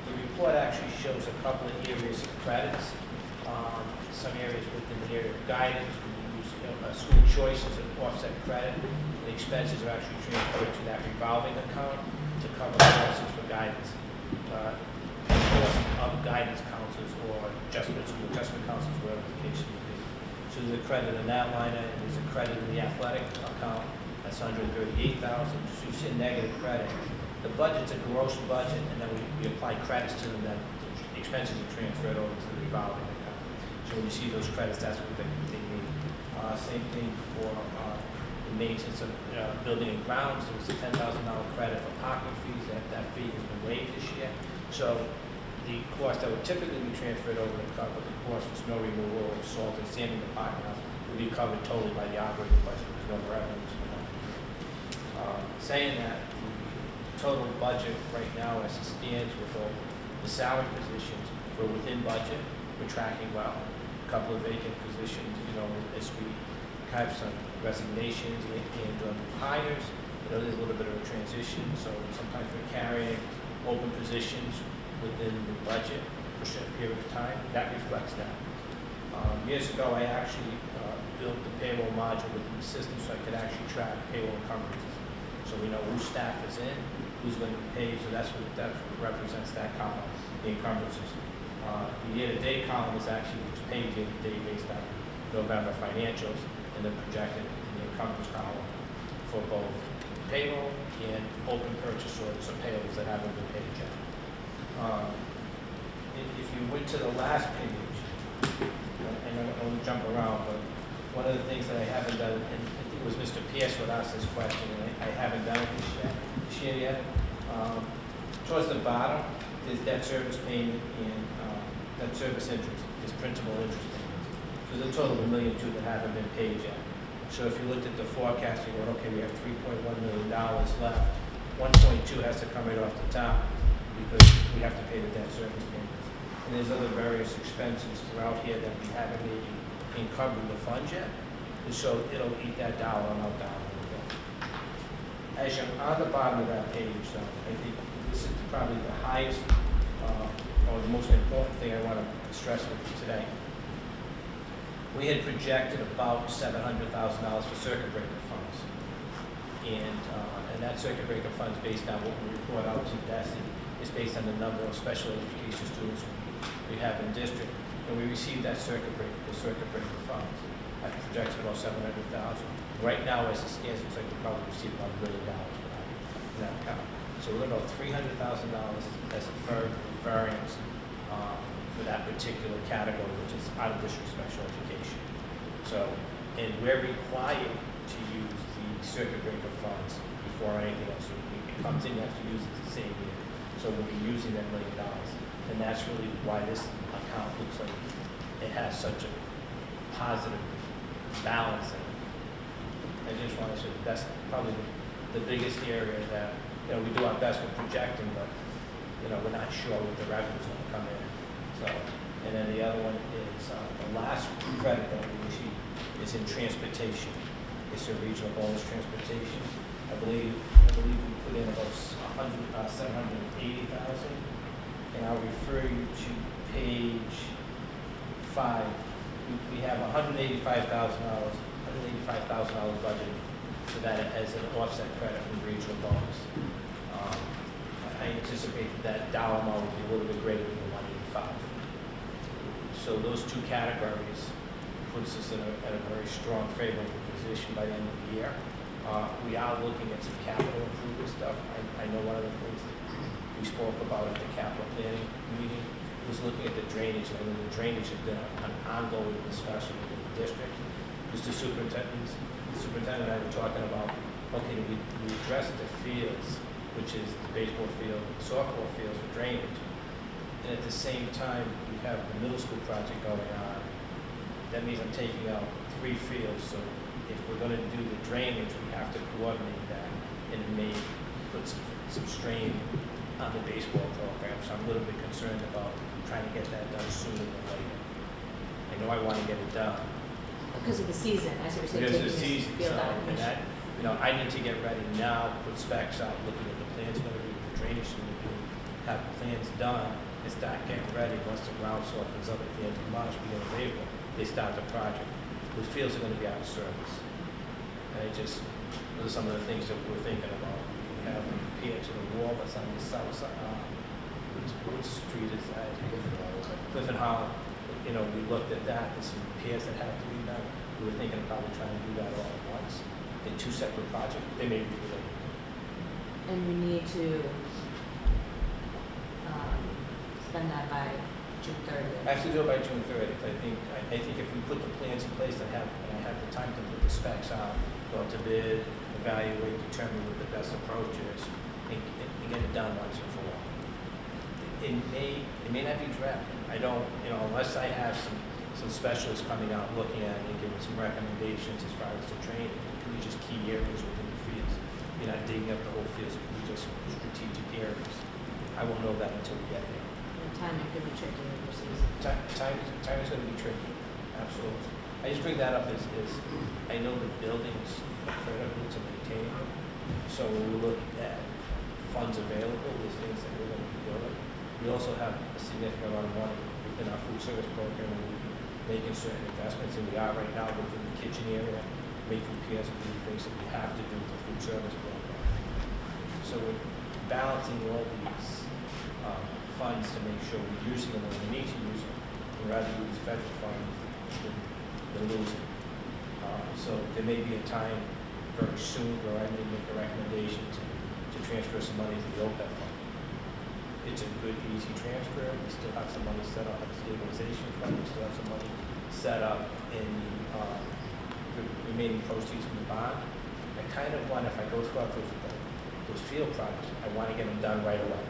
The report actually shows a couple of areas of credits, some areas within the area of guidance, we use school choices and offset credit. The expenses are actually transferred to that revolving account to cover costs for guidance. Of guidance counselors or adjustment counselors, whatever the case may be. So there's a credit in that line item, there's a credit in the athletic account, that's $138,000, so you see a negative credit. The budget's a gross budget, and then we apply credits to them, that the expenses are transferred over to the revolving account. So when you see those credits, that's what they need. Same thing for the maintenance of building and grounds, there was a $10,000 credit for parking fees, that fee has been waived this year. So the cost that would typically be transferred over to cover the cost for snow removal, salt and sanding the parking lots would be covered totally by the operating budget. There's no revenues. Saying that, the total budget right now as it stands with all the salary positions, we're within budget, we're tracking well. A couple of vacant positions, as we have some resignations and hires, there's a little bit of a transition, so sometimes we're carrying open positions within the budget for a certain period of time. That reflects that. Years ago, I actually built the payroll module within the system so I could actually track payroll encumbrances. So we know whose staff is in, who's going to be paid, so that represents that column, the encumbrances. The year-to-date column is actually who's paid year-to-date based on November financials, and then projected in the encumbrance column for both payroll and open purchase orders or payables that haven't been paid yet. If you went to the last page, and I don't want to jump around, but one of the things that I haven't done, and I think it was Mr. Pierce who asked this question, and I haven't done it this year yet. Towards the bottom is debt service payment and debt service interest, is principal interest payments. So there's a total of $1.2 million that haven't been paid yet. So if you looked at the forecast, you go, okay, we have $3.1 million left. 1.2 has to come right off the top because we have to pay the debt service payments. And there's other various expenses throughout here that we haven't maybe encumbered the funds yet. And so it'll eat that dollar amount down a little bit. As you're on the bottom of that page, though, I think this is probably the highest or the most important thing I want to stress with you today. We had projected about $700,000 for circuit breaker funds. And that circuit breaker funds, based on what we report out to DESI, is based on the number of special education students we have in district. And we received the circuit breaker funds. I projected about $700,000. Right now, as it stands, looks like we probably received about $1 million for that account. So we're about $300,000 as a variance for that particular category, which is out of district special education. So, and we're required to use the circuit breaker funds before anything else. So it comes in, you have to use it the same year. So we'll be using that $1 million. And that's really why this account looks like it has such a positive balance in it. I just want to say that's probably the biggest area that, we do our best with projecting, but, we're not sure what the revenue's going to come in. So, and then the other one is, the last credit that we received is in transportation. It's a regional bonus transportation. I believe we put in about $780,000. And I'll refer you to page 5. We have $185,000 budget for that as an offset credit from regional bonus. I anticipate that dollar amount will be a little bit greater than the 185. So those two categories puts us in a very strong, favorable position by the end of the year. We are looking at some capital improvement stuff. I know one of the things that we spoke about at the capital planning meeting was looking at the drainage. I mean, the drainage has been an ongoing discussion within the district. Mr. Superintendent and I were talking about, okay, we address the fields, which is the baseball field and the softball fields for drainage. And at the same time, we have the middle school project going on. That means I'm taking out 3 fields. So if we're going to do the drainage, we have to coordinate that, and it may put some strain on the baseball program. So I'm a little bit concerned about trying to get that done sooner than later. I know I want to get it done. Because of the season, as you were saying. Because of the taking season, field so, out. and that, I need to get ready now, put specs out, looking at the plans going to be, the drainage going to be, have plans done, and start getting ready. Once the ground softens up at the end of March, beginning of April, they start the project. The fields are going to be out of service. And those are some of the things that we're thinking about. We have them compared to the wall that's on the south side. Which street is that? Cliff and Holland. We looked at that. There's some repairs that have to be done. We were thinking of probably trying to do that all at once in 2 separate projects. They may be related. And we need to spend that by June 30th. I have to do it by June 30th. I think if we put the plans in place and I have the time to put the specs out, go out to bid, evaluate, determine what the best approach is, and get it done once and for all. it may not be drafted. I don't, unless I have some specialists coming out, looking at it and giving some recommendations as far as the training. It could be just key areas within the fields. You're not digging up the whole fields, it could be just strategic areas. I won't know that until we get there. And timing could be tricky overseas. Time is gonna be tricky, absolutely. I just bring that up as I know the buildings are critical to maintaining them. So when we look at funds available, there's things that we're gonna be building. We also have a significant amount of money within our food service program, and we're making certain investments, and we are right now within the kitchen area, making repairs and doing things that we have to do with the food service program. So we're balancing all these funds to make sure we're using them when we need to use them, and rather use federal funds than losing. So there may be a time very soon where I may make a recommendation to transfer some money to the OPEB fund. It's a good, easy transfer. We still have some money set up in the stabilization fund. We still have some money set up in the remaining proceeds from the bond. I kind of want, if I go throughout those field projects, I want to get them done right away.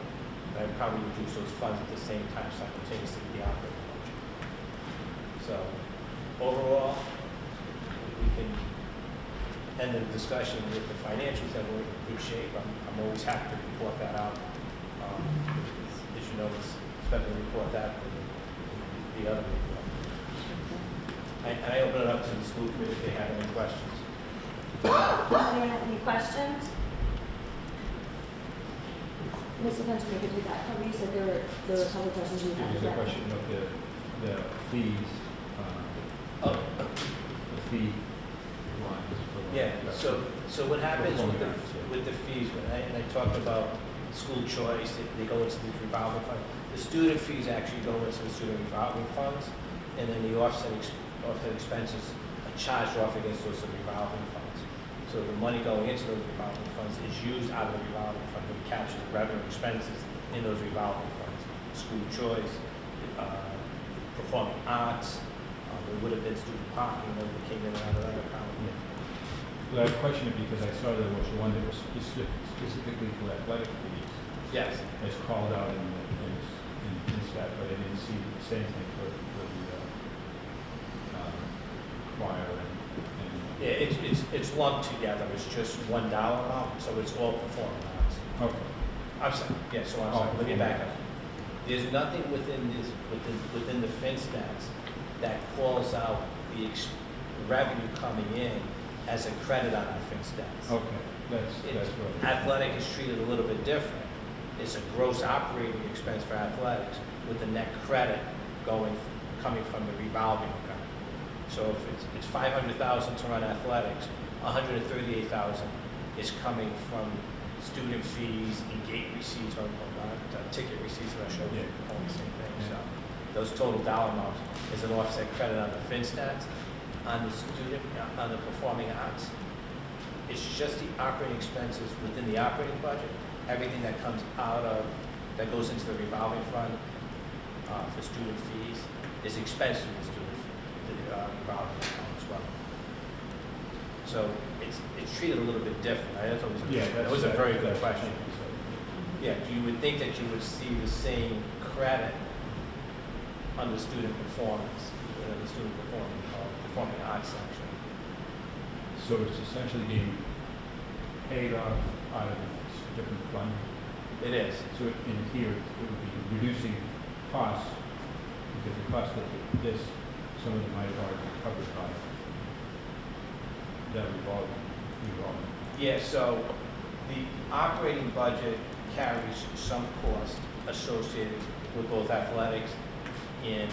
And I'd probably reduce those funds at the same time simultaneously with the operating budget. So overall, we can end the discussion with the financials that we're in good shape. I'm always happy to report that out. As you notice, expect to report that with the other report. And I open it up to the school committee if they have any questions. Anyone have any questions? Mr. Fenton, we could do that. Cover, you said there were a couple of questions you had. There's a question of the fees, the fee lines for. Yeah, so what happens with the fees, and I talked about school choice, they go into the revolving fund. The student fees actually go into the student revolving funds, and then the offset expenses are charged off against those revolving funds. So the money going into those revolving funds is used out of the revolving fund to capture the revenue expenses in those revolving funds. School choice, performing arts, there would have been student parking, that came in and out of that account. Well, I question it because I saw there was one that was specifically for athletic fees. Yes. It's called out in stat, but I didn't see the same thing for the choir and. Yeah, it's lumped together. It's just $1 amount, so it's all performing arts. Okay. I'm sorry. Yeah, so I'm sorry. Let me back up. There's nothing within the fin stats that calls out the revenue coming in as a credit on the fin stats. Okay, that's right. Athletic is treated a little bit different. It's a gross operating expense for athletics with the net credit coming from the revolving account. So if it's $500,000 to run athletics, $138,000 is coming from student fees and gate receipts or ticket receipts that I showed you, all the same thing. So those total dollar amounts is an offset credit on the fin stats. On the performing arts, it's just the operating expenses within the operating budget. Everything that comes that goes into the revolving fund for student fees is expense to the student revolving account as well. So it's treated a little bit different. I thought that was a very good question. Yeah, you would think that you would see the same credit under student performance, the student performing arts section. So it's essentially being paid off out of a different fund? It is. So in here, it would be reducing costs, because the cost of this, some of them might have already been covered by that revolving. Yeah, so the operating budget carries some cost associated with both athletics and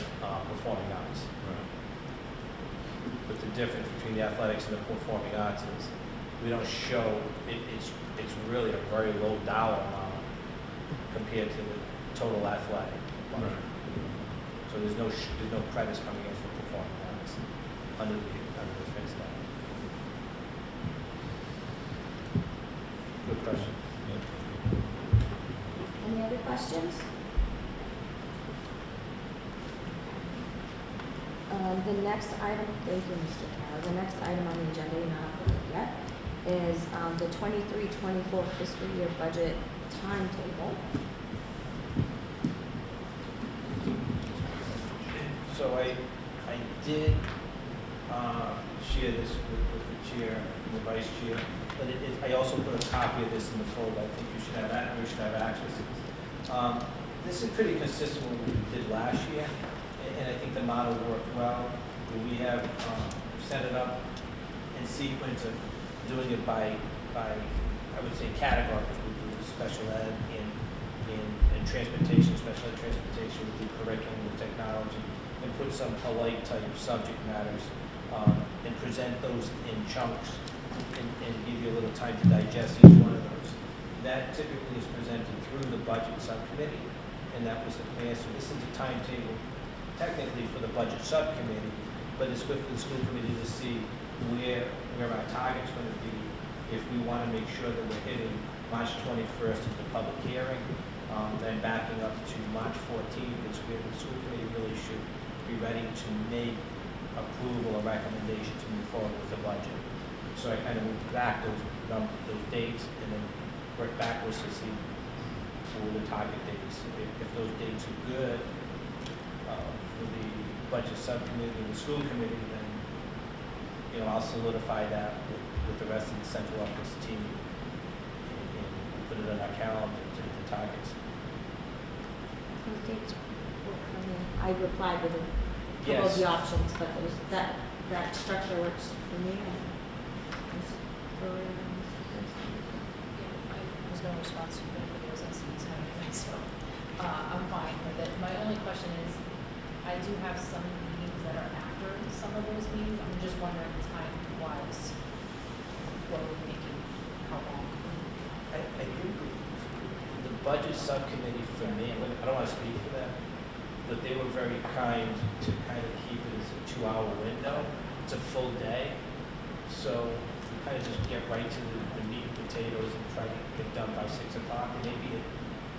performing arts. Right. But the difference between the athletics and the performing arts is we don't show, it's really a very low dollar amount compared to the total athletic budget. Right. So there's no credits coming in for performing arts under the fin stat. Good question. Any other questions? The next item, thank you, Mr. Carroll. The next item on the agenda, you're not up with it yet, is the 23-24 fiscal year budget timetable. did share this with the chair and the vice chair, but I also put a copy of this in the folder. I think you should have that, we should have access to this. This is pretty consistent with what we did last year, and I think the model worked well. We have set it up in sequence of doing it by I would say categories. We do special ed in transportation, special ed transportation, we do curriculum and technology, and put some polite type subject matters and present those in chunks and give you a little time to digest each one of those. That typically is presented through the budget subcommittee, and that was the plan. So this is the timetable technically for the budget subcommittee, but it's good for the school committee to see where our target's going to be if we want to make sure that we're hitting March 21st as the public hearing, then backing up to March 14th, is where the school committee really should be ready to make approval or recommendation to move forward with the budget. So I kind of moved back those dates and then work backwards to see what the target dates. If those dates are good for the budget subcommittee and the school committee, then I'll solidify that with the rest of the central office team and put it on our calendar to hit the targets. Those dates work for me. I replied with a couple of Yes. the options, but that structure works for me. I was going to respond to the videos I see and everything, so I'm fine with it. My only question is, I do have some meetings that are after some of those meetings. I'm just wondering time-wise, what we're thinking, how long. I think the budget subcommittee for me, I don't want to speak for them, but they were very kind to kind of keep it as a 2-hour window. It's a full day, so we kind of just get right to the meat and potatoes and try to get done by 6 o'clock. And maybe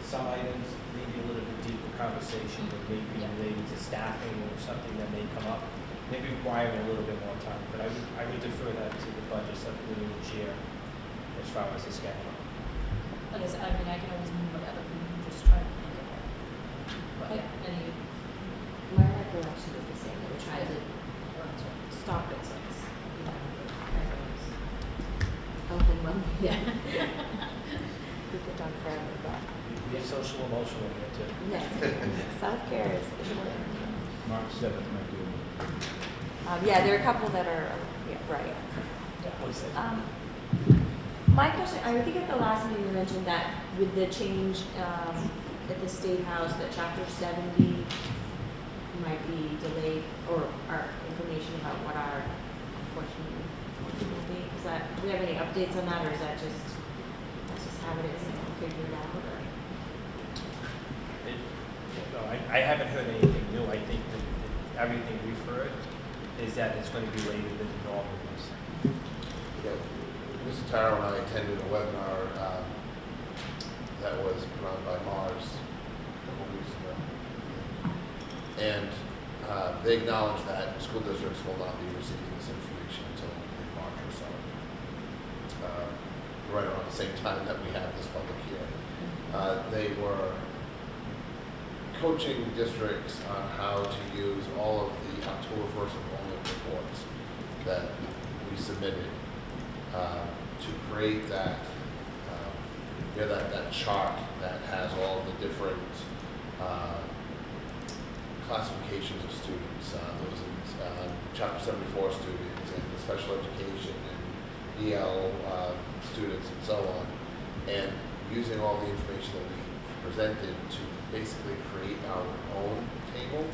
some items, maybe a little bit deeper conversation that may be related to staffing or something that may come up, maybe requiring a little bit more time. But I would defer that to the budget subcommittee and chair as far as the schedule. Like I said, I can always move it up, and just try to think of it. But yeah, any, My recollection is the same. We're trying to stop it, so it's, everyone's. open one. Yeah. Keep it done forever, but We have social emotional here too. yes, self-care is important. March 7th might do it. Yeah, there are a couple that are, right. What's that? My question, I think at the last meeting you mentioned that with the change at the State House, that Chapter 70 might be delayed, or our information about what our portion will be. Is that, do we have any updates on that, or is that just, let's just have it as and figure it out? Or? No, I haven't heard anything new. I think that everything we've heard is that it's going to be later than the normal is. Yeah, Mr. Taro and I attended a webinar that was put on by Mars a couple weeks ago. And they acknowledged that school districts will not be receiving this information until March or so. Right around the same time that we have this public hearing. They were coaching districts on how to use all of the October 1st enrollment reports that we submitted to create that that chart that has all the different classifications of students, those in Chapter 74 students and the special education and EL students and so on, and using all the information that we presented to basically create our own table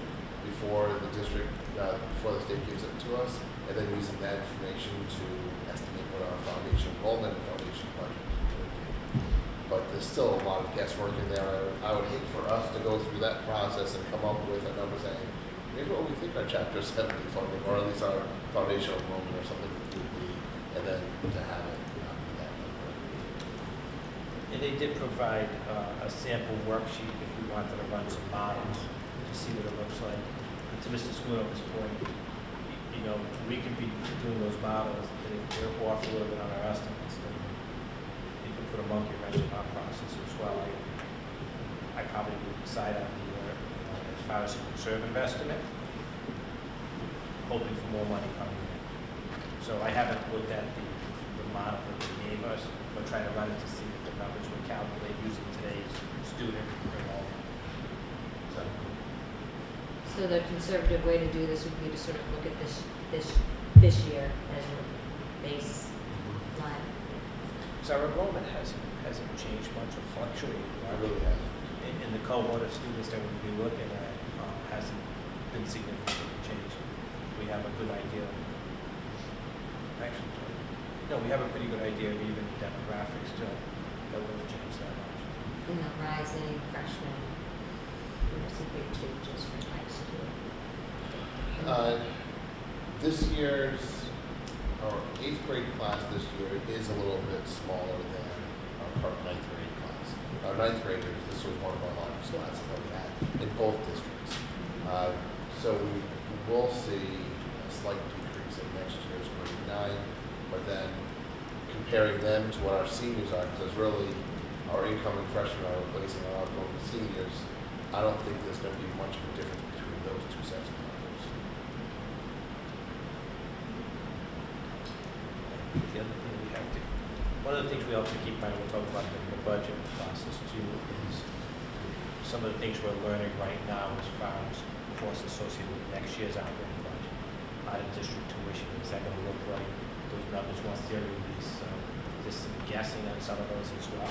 before the district, before the state gives it to us, and then using that information to estimate what our foundation enrollment and foundation budget would be. But there's still a lot of guesswork in there. I would hate for us to go through that process and come up with a number saying, here's what we think our Chapter 70 funding, or at least our foundational enrollment or something would be, and then to have it not be that number. And they did provide a sample worksheet if we wanted to run some models to see what it looks like. And to Mr. Schoonover's point, we could be doing those models, and if we're off a little bit on our estimates, then you could put a monkey wrench in our process as well. I probably would decide on the, as far as a conservative estimate, hoping for more money coming in. So I haven't looked at the model that they gave us, but trying to run it to see if the numbers would calculate using today's student enrollment. So the conservative way to do this would be to sort of look at this year as your baseline. So our enrollment hasn't changed much or fluctuated. I really have. In the cohort of students that we'll be looking at, hasn't been significant change. We have a good idea. Actually, no, we have a pretty good idea of even demographics still that won't change that much. You know, rising freshmen, some big changes from high school. This year's, our 8th grade class this year is a little bit smaller than our current 9th grade class. Our 9th graders, this was one of our largest classes that we had in both districts. So we will see a slight decrease in next year's grade 9, but then comparing them to what our seniors are, because really our incoming freshmen are replacing our outgoing seniors, I don't think there's going to be much of a difference between those two sets of numbers. The other thing we have to, one of the things we have to keep in mind, we'll talk about in the budget process too, is some of the things we're learning right now as far as costs associated with next year's operating budget. Out of district tuition, is that going to look like those numbers once they're released? So there's some guessing on some of those as well.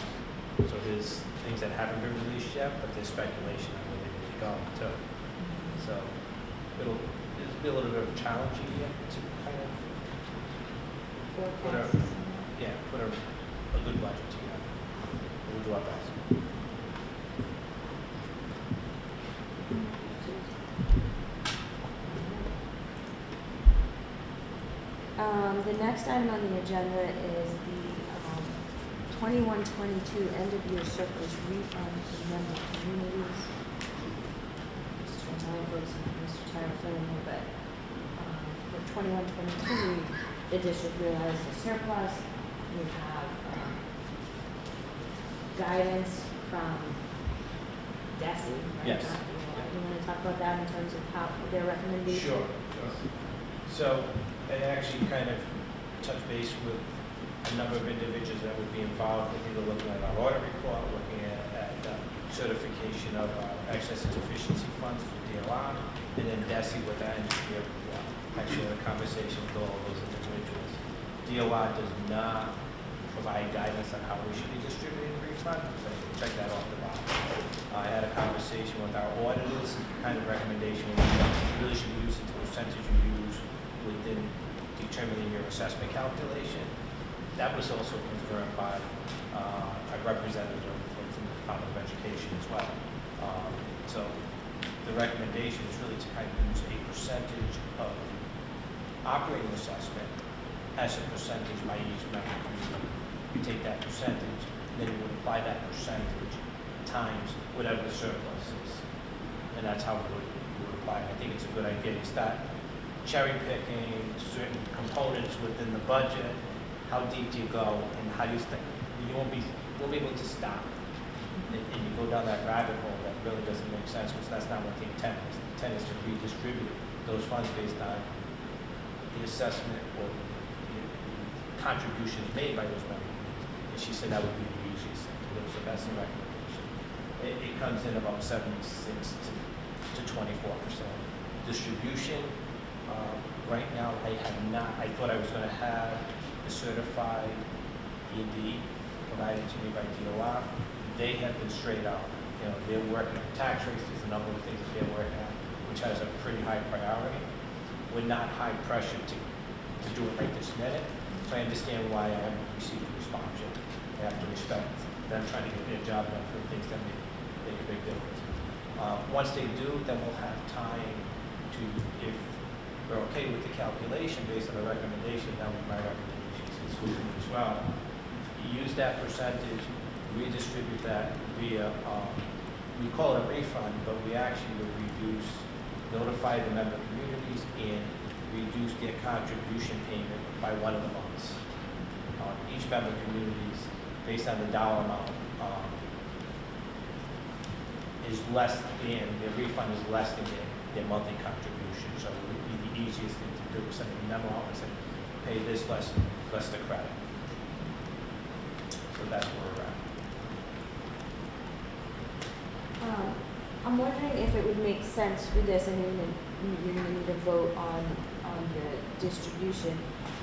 So there's things that haven't been released yet, but there's speculation on where they may go too. So it'll be a little bit of a challenging year to kind of put a good budget together. We'll do our best. The next item on the agenda is the 21-22 end-of-year surplus refund to member communities. Just to remind folks, Mr. Tyler Flynn, but for 21-22, the district realized a surplus. We have guidance from DESI, right? Yes. You want to talk about that in terms of how their recommendation? Sure. So I actually kind of touch base with a number of individuals that would be involved with either looking at our audit report, looking at certification of excess and deficiency funds for DOR, and then DESI with our engineer report. Actually had a conversation with all of those individuals. DOR does not provide guidance on how we should be distributing refunds, so check that off the box. I had a conversation with our auditors, kind of recommendation, you really should be using the percentage you use within determining your assessment calculation. That was also confirmed by a representative from the Department of Education as well. So the recommendation is really to kind of use a percentage of operating assessment as a percentage by each member community. You take that percentage, then you would apply that percentage times whatever the surplus is. And that's how we would apply it. I think it's a good idea. You start cherry picking certain components within the budget, how deep do you go, and how do you start? You won't be able to stop. And you go down that rabbit hole that really doesn't make sense, because that's not what the intent is. The intent is to redistribute those funds based on the assessment or the contributions made by those members. And she said that would be the easiest thing to do, so that's the recommendation. It comes in about 76 to 24%. Distribution, right now I thought I was going to have the certified ED provided to me by DOR. They have been straight out. You know, they're working on tax rates, there's a number of things that they're working on, which has a pretty high priority. We're not high pressure to do it right this minute, so I understand why I haven't received a response yet. I have to respect them trying to get their job done for the things that make a big difference. Once they do, then we'll have time to, if we're okay with the calculation based on the recommendation, that would be my recommendation to the school committee as well. Use that percentage, redistribute that via, we call it a refund, but we actually would notify the member communities and reduce their contribution payment by one of the months. Each member communities, based on the dollar amount, is less than, their refund is less than their monthly contribution. So it would be the easiest thing to do, send a memo out and say, pay this less the credit. So that's where we're at. I'm wondering if it would make sense for this, and you're gonna need a vote on the distribution.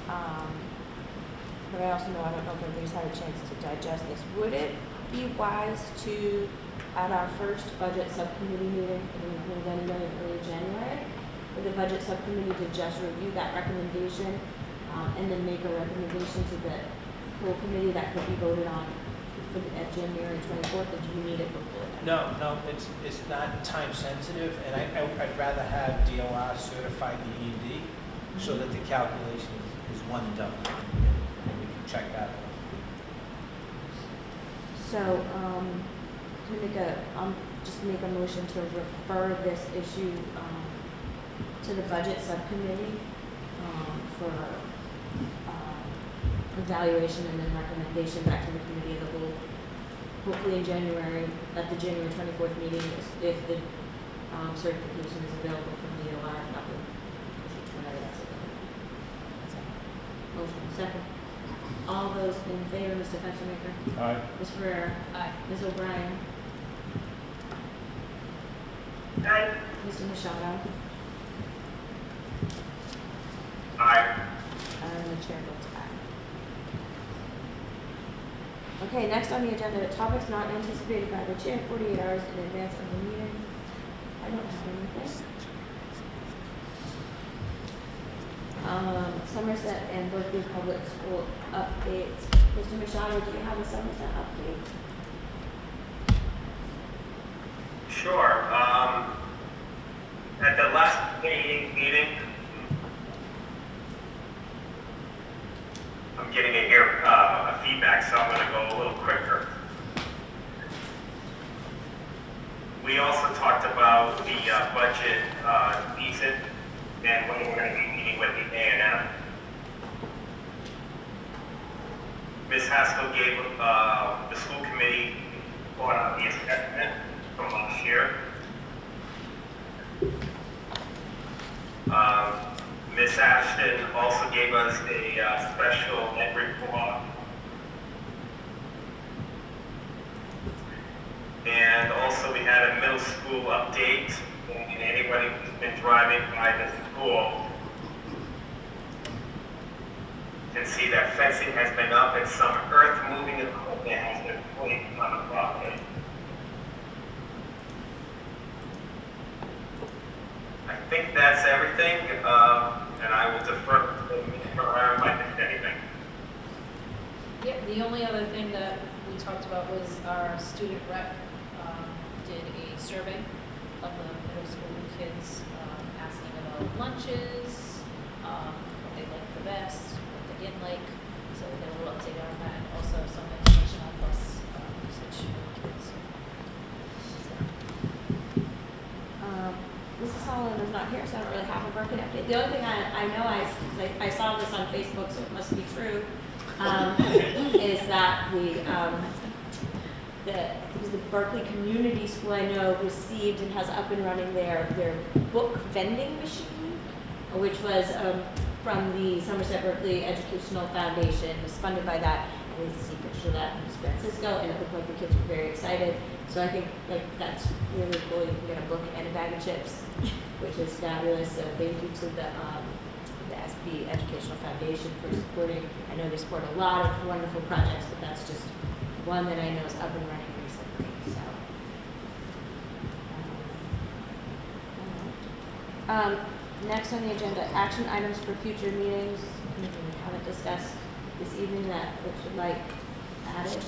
But I also know, I don't know if everybody's had a chance to digest this. Would it be wise to, at our first budget subcommittee meeting, and we're going to go in early January, for the budget subcommittee to just review that recommendation, and then make a recommendation to the whole committee that could be voted on at January 24th, or do you need it before that? No, it's not time sensitive, and I'd rather have DOR certify the ED so that the calculation is one and done, and we can check that off. So, just make a motion to refer this issue, to the budget subcommittee, for, evaluation and then recommendation back to the committee of the whole, hopefully in January, at the January 24th meeting, if the, certification is available from the DOR, not the, whenever that's available. That's it. Motion, second. All those in favor, Mr. Fenstermaker? Aye. Ms. Ferrera? Aye. Ms. O'Brien? Aye. Mr. Machado? Aye. And the chair votes aye. Okay, next on the agenda, topics not anticipated by the chair 48 hours in advance of the meeting. I don't have anything. Somerset and Berkley Public School updates. Mr. Machado, do you have a Somerset update? Sure. At the last meeting, I'm getting a feedback, so I'm going to go a little quicker. We also talked about the budget season and when we're going to be meeting with the A&M. Ms. Haskell gave the school committee on the assessment from last year. Ms. Ashton also gave us a special ed report. And also we had a middle school update, and anybody who's been driving by the school can see that fencing has been up and some earth moving equipment has been placed on the property. I think that's everything, and I will defer to Ms. Ferrara if I missed anything. Yeah, the only other thing that we talked about was our student rep did a survey of the middle school kids, asking about lunches, what they liked the best, what they didn't like. So we got a little update on that, and also some information on bus usage for kids. Mrs. Sullivan is not here, so I don't really have a Berkeley update. The only thing I know, I saw this on Facebook, so it must be true, is that the Berkeley Community School, I know, received and has up and running their book vending machine, which was from the Somerset Berkeley Educational Foundation. It was funded by that. I didn't see pictures of that in San Francisco, and it looked like the kids were very excited. So I think that's really cool. You can get a book and a bag of chips, which is fabulous. So thank you to the SB Educational Foundation for supporting. I know they support a lot of wonderful projects, but that's just one that I know is up and running recently. So, next on the agenda, action items for future meetings. Anything we haven't discussed this evening that folks would like added?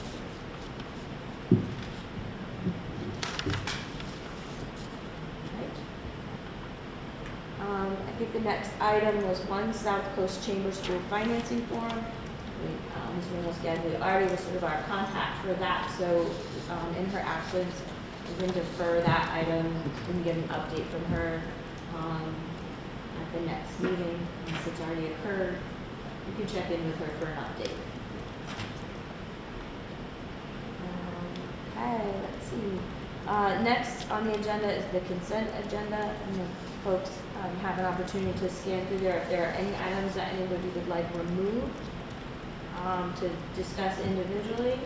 I think the next item was one South Coast Chamber School Financing Forum. Ms. Reynolds-Gagley already was sort of our contact for that, so in her absence, we can defer that item. We can get an update from her at the next meeting, since it's already occurred. You can check in with her for an update. Okay, let's see. Next on the agenda is the consent agenda. And if folks have an opportunity to scan through there, if there are any items that anybody would like removed to discuss individually,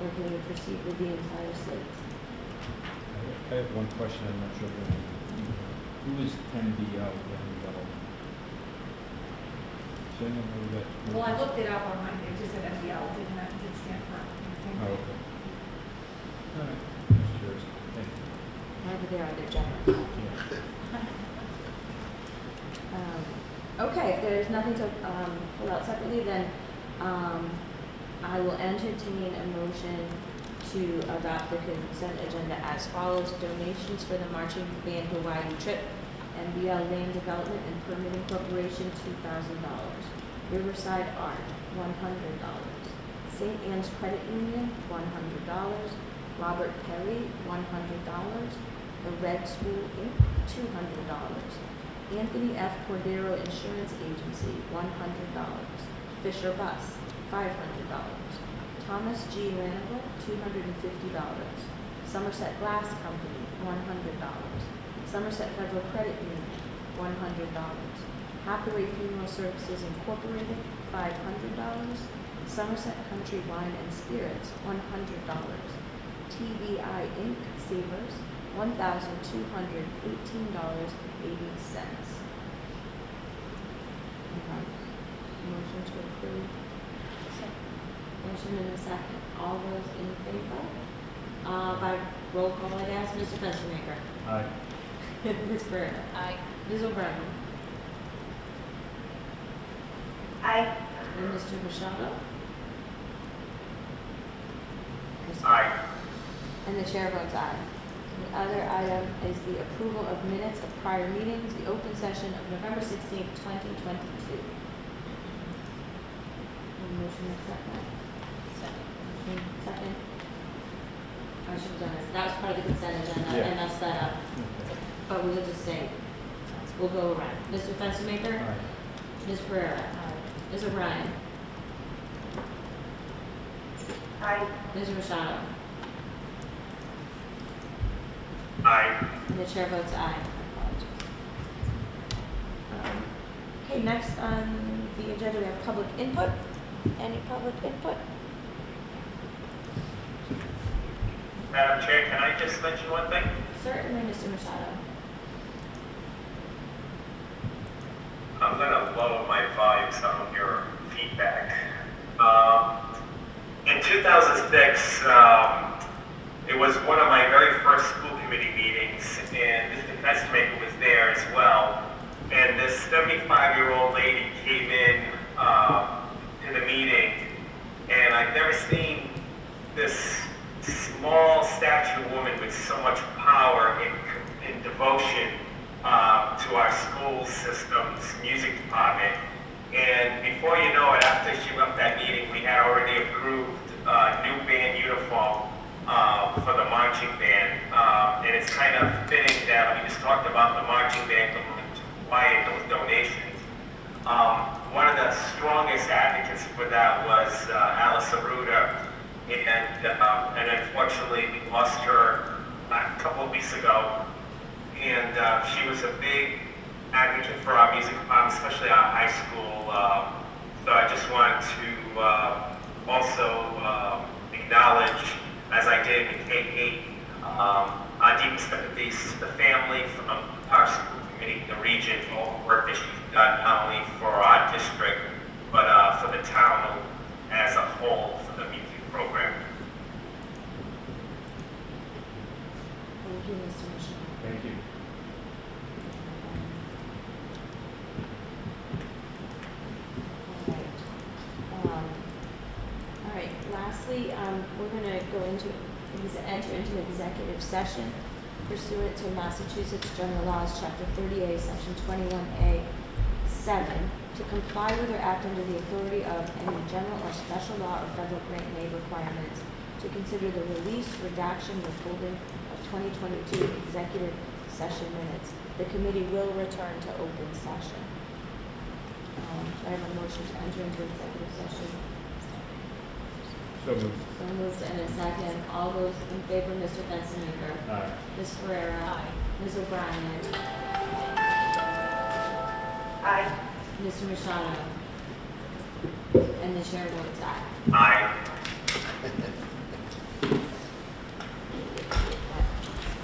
or can we proceed with the entire slate? I have one question, I'm not sure. Who is MDL? Does anyone know that? Well, I looked it up online, it just said MDL, didn't stand for anything. Oh, okay. All right, just curious. Thank you. Wherever they are, they're generous. Yeah. Okay, if there's nothing to pull out separately, then I will entertain a motion to adopt the consent agenda as follows. Donations for the Marching Band Hawaii trip, MBL Land Development and Permitting Corporation, $2,000. Riverside Art, $100. St. Anne's Credit Union, $100. Robert Perry, $100. The Red School Inc., $200. Anthony F. Cordero Insurance Agency, $100. Fisher Bus, $500. Thomas G. Lanible, $250. Somerset Glass Company, $100. Somerset Federal Credit Union, $100. Hathaway Funeral Services Incorporated, $500. Somerset Country Wine and Spirits, $100. TBI Inc. Savers, $1,218.80. Motion to approve. Motion in a second. All those in favor? By roll call, I'd ask Mr. Fenstermaker. Aye. Ms. Burner. Aye. Ms. O'Brien. Aye. And Mr. Machado. Aye. And the chair votes aye. The other item is the approval of minutes of prior meetings, the open session of November 16th, 2022. Motion is second. Second. I should have done this. That was part of the consent agenda. Yeah. I messed that up. Okay. But we'll just say, we'll go around. Mr. Fenstermaker? Aye. Ms. Ferrera? Ms. O'Brien? Aye. Ms. Machado? Aye. And the chair votes aye. I apologize. Okay, next on the agenda, we have public input. Any public input? Madam Chair, can I just mention one thing? Certainly, Mr. Machado. I'm gonna lower my volume so I don't hear feedback. In 2006, it was one of my very first school committee meetings, and Mr. Fenstermaker was there as well. And this 75-year-old lady came in to the meeting, and I've never seen this small statured woman with so much power and devotion to our school system's music department. And before you know it, after she left that meeting, we had already approved new band uniform for the marching band. And it's kind of fitting that we just talked about the marching band going to Hawaii and those donations. One of the strongest advocates for that was Alice Aruda. And unfortunately, we lost her a couple of weeks ago. And she was a big advocate for our music department, especially our high school. So I just wanted to also acknowledge, as I did in K-8, our deepest sympathies to the family from our school committee, the region, for all the work that she's done, not only for our district, but for the town as a whole for the music program. Thank you, Mr. Machado. Thank you. All right, lastly, we're going to enter into executive session pursuant to Massachusetts General Laws, Chapter 30A, Section 21A, 7, to comply with or act under the authority of any general or special law or federal grant and aid requirements, to consider the release, redaction, withholding of 2022 executive session minutes. The committee will return to open session. So I have a motion to enter into executive session. So moved. So moved and a second. All those in favor, Mr. Fenstermaker. Aye. Ms. Ferrera. Aye. Ms. O'Brien. Aye. Mr. Machado. And the chair votes aye. Aye.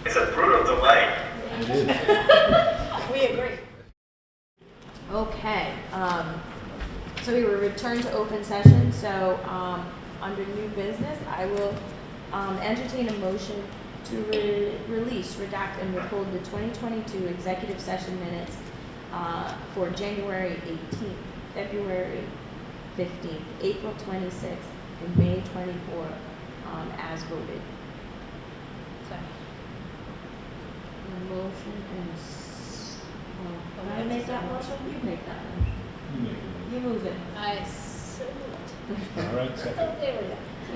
It's a brutal delay. It is. We agree. Okay, so we will return to open session, so, under new business, I will, entertain a motion to release, redact, and withhold the 2022 executive session minutes, for January 18th, February 15th, April 26th, and May 24th, as voted. Second. A motion and, can I make that motion? You make that motion. You make it. You move it. I so moved. All right, So second. there we go.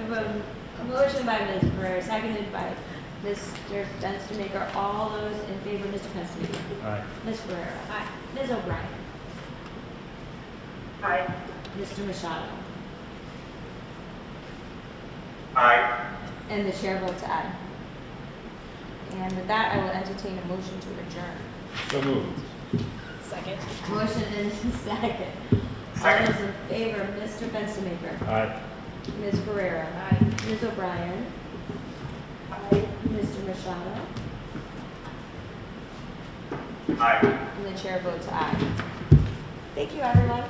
We have a motion by Ms. Ferrer, seconded by Mr. Fenstermaker. All those in favor, Mr. Fenstermaker. Aye. Ms. Ferrer. Aye. Ms. O'Brien. Aye. Mr. Machado. Aye. And the chair votes aye. And with that, I will entertain a motion to adjourn. So moved. Second. Motion and a second. All Second. those in favor, Mr. Fenstermaker. Aye. Ms. Ferrera. Aye. Ms. O'Brien. Aye. Mr. Machado. Aye. And the chair votes aye. Thank you, everyone.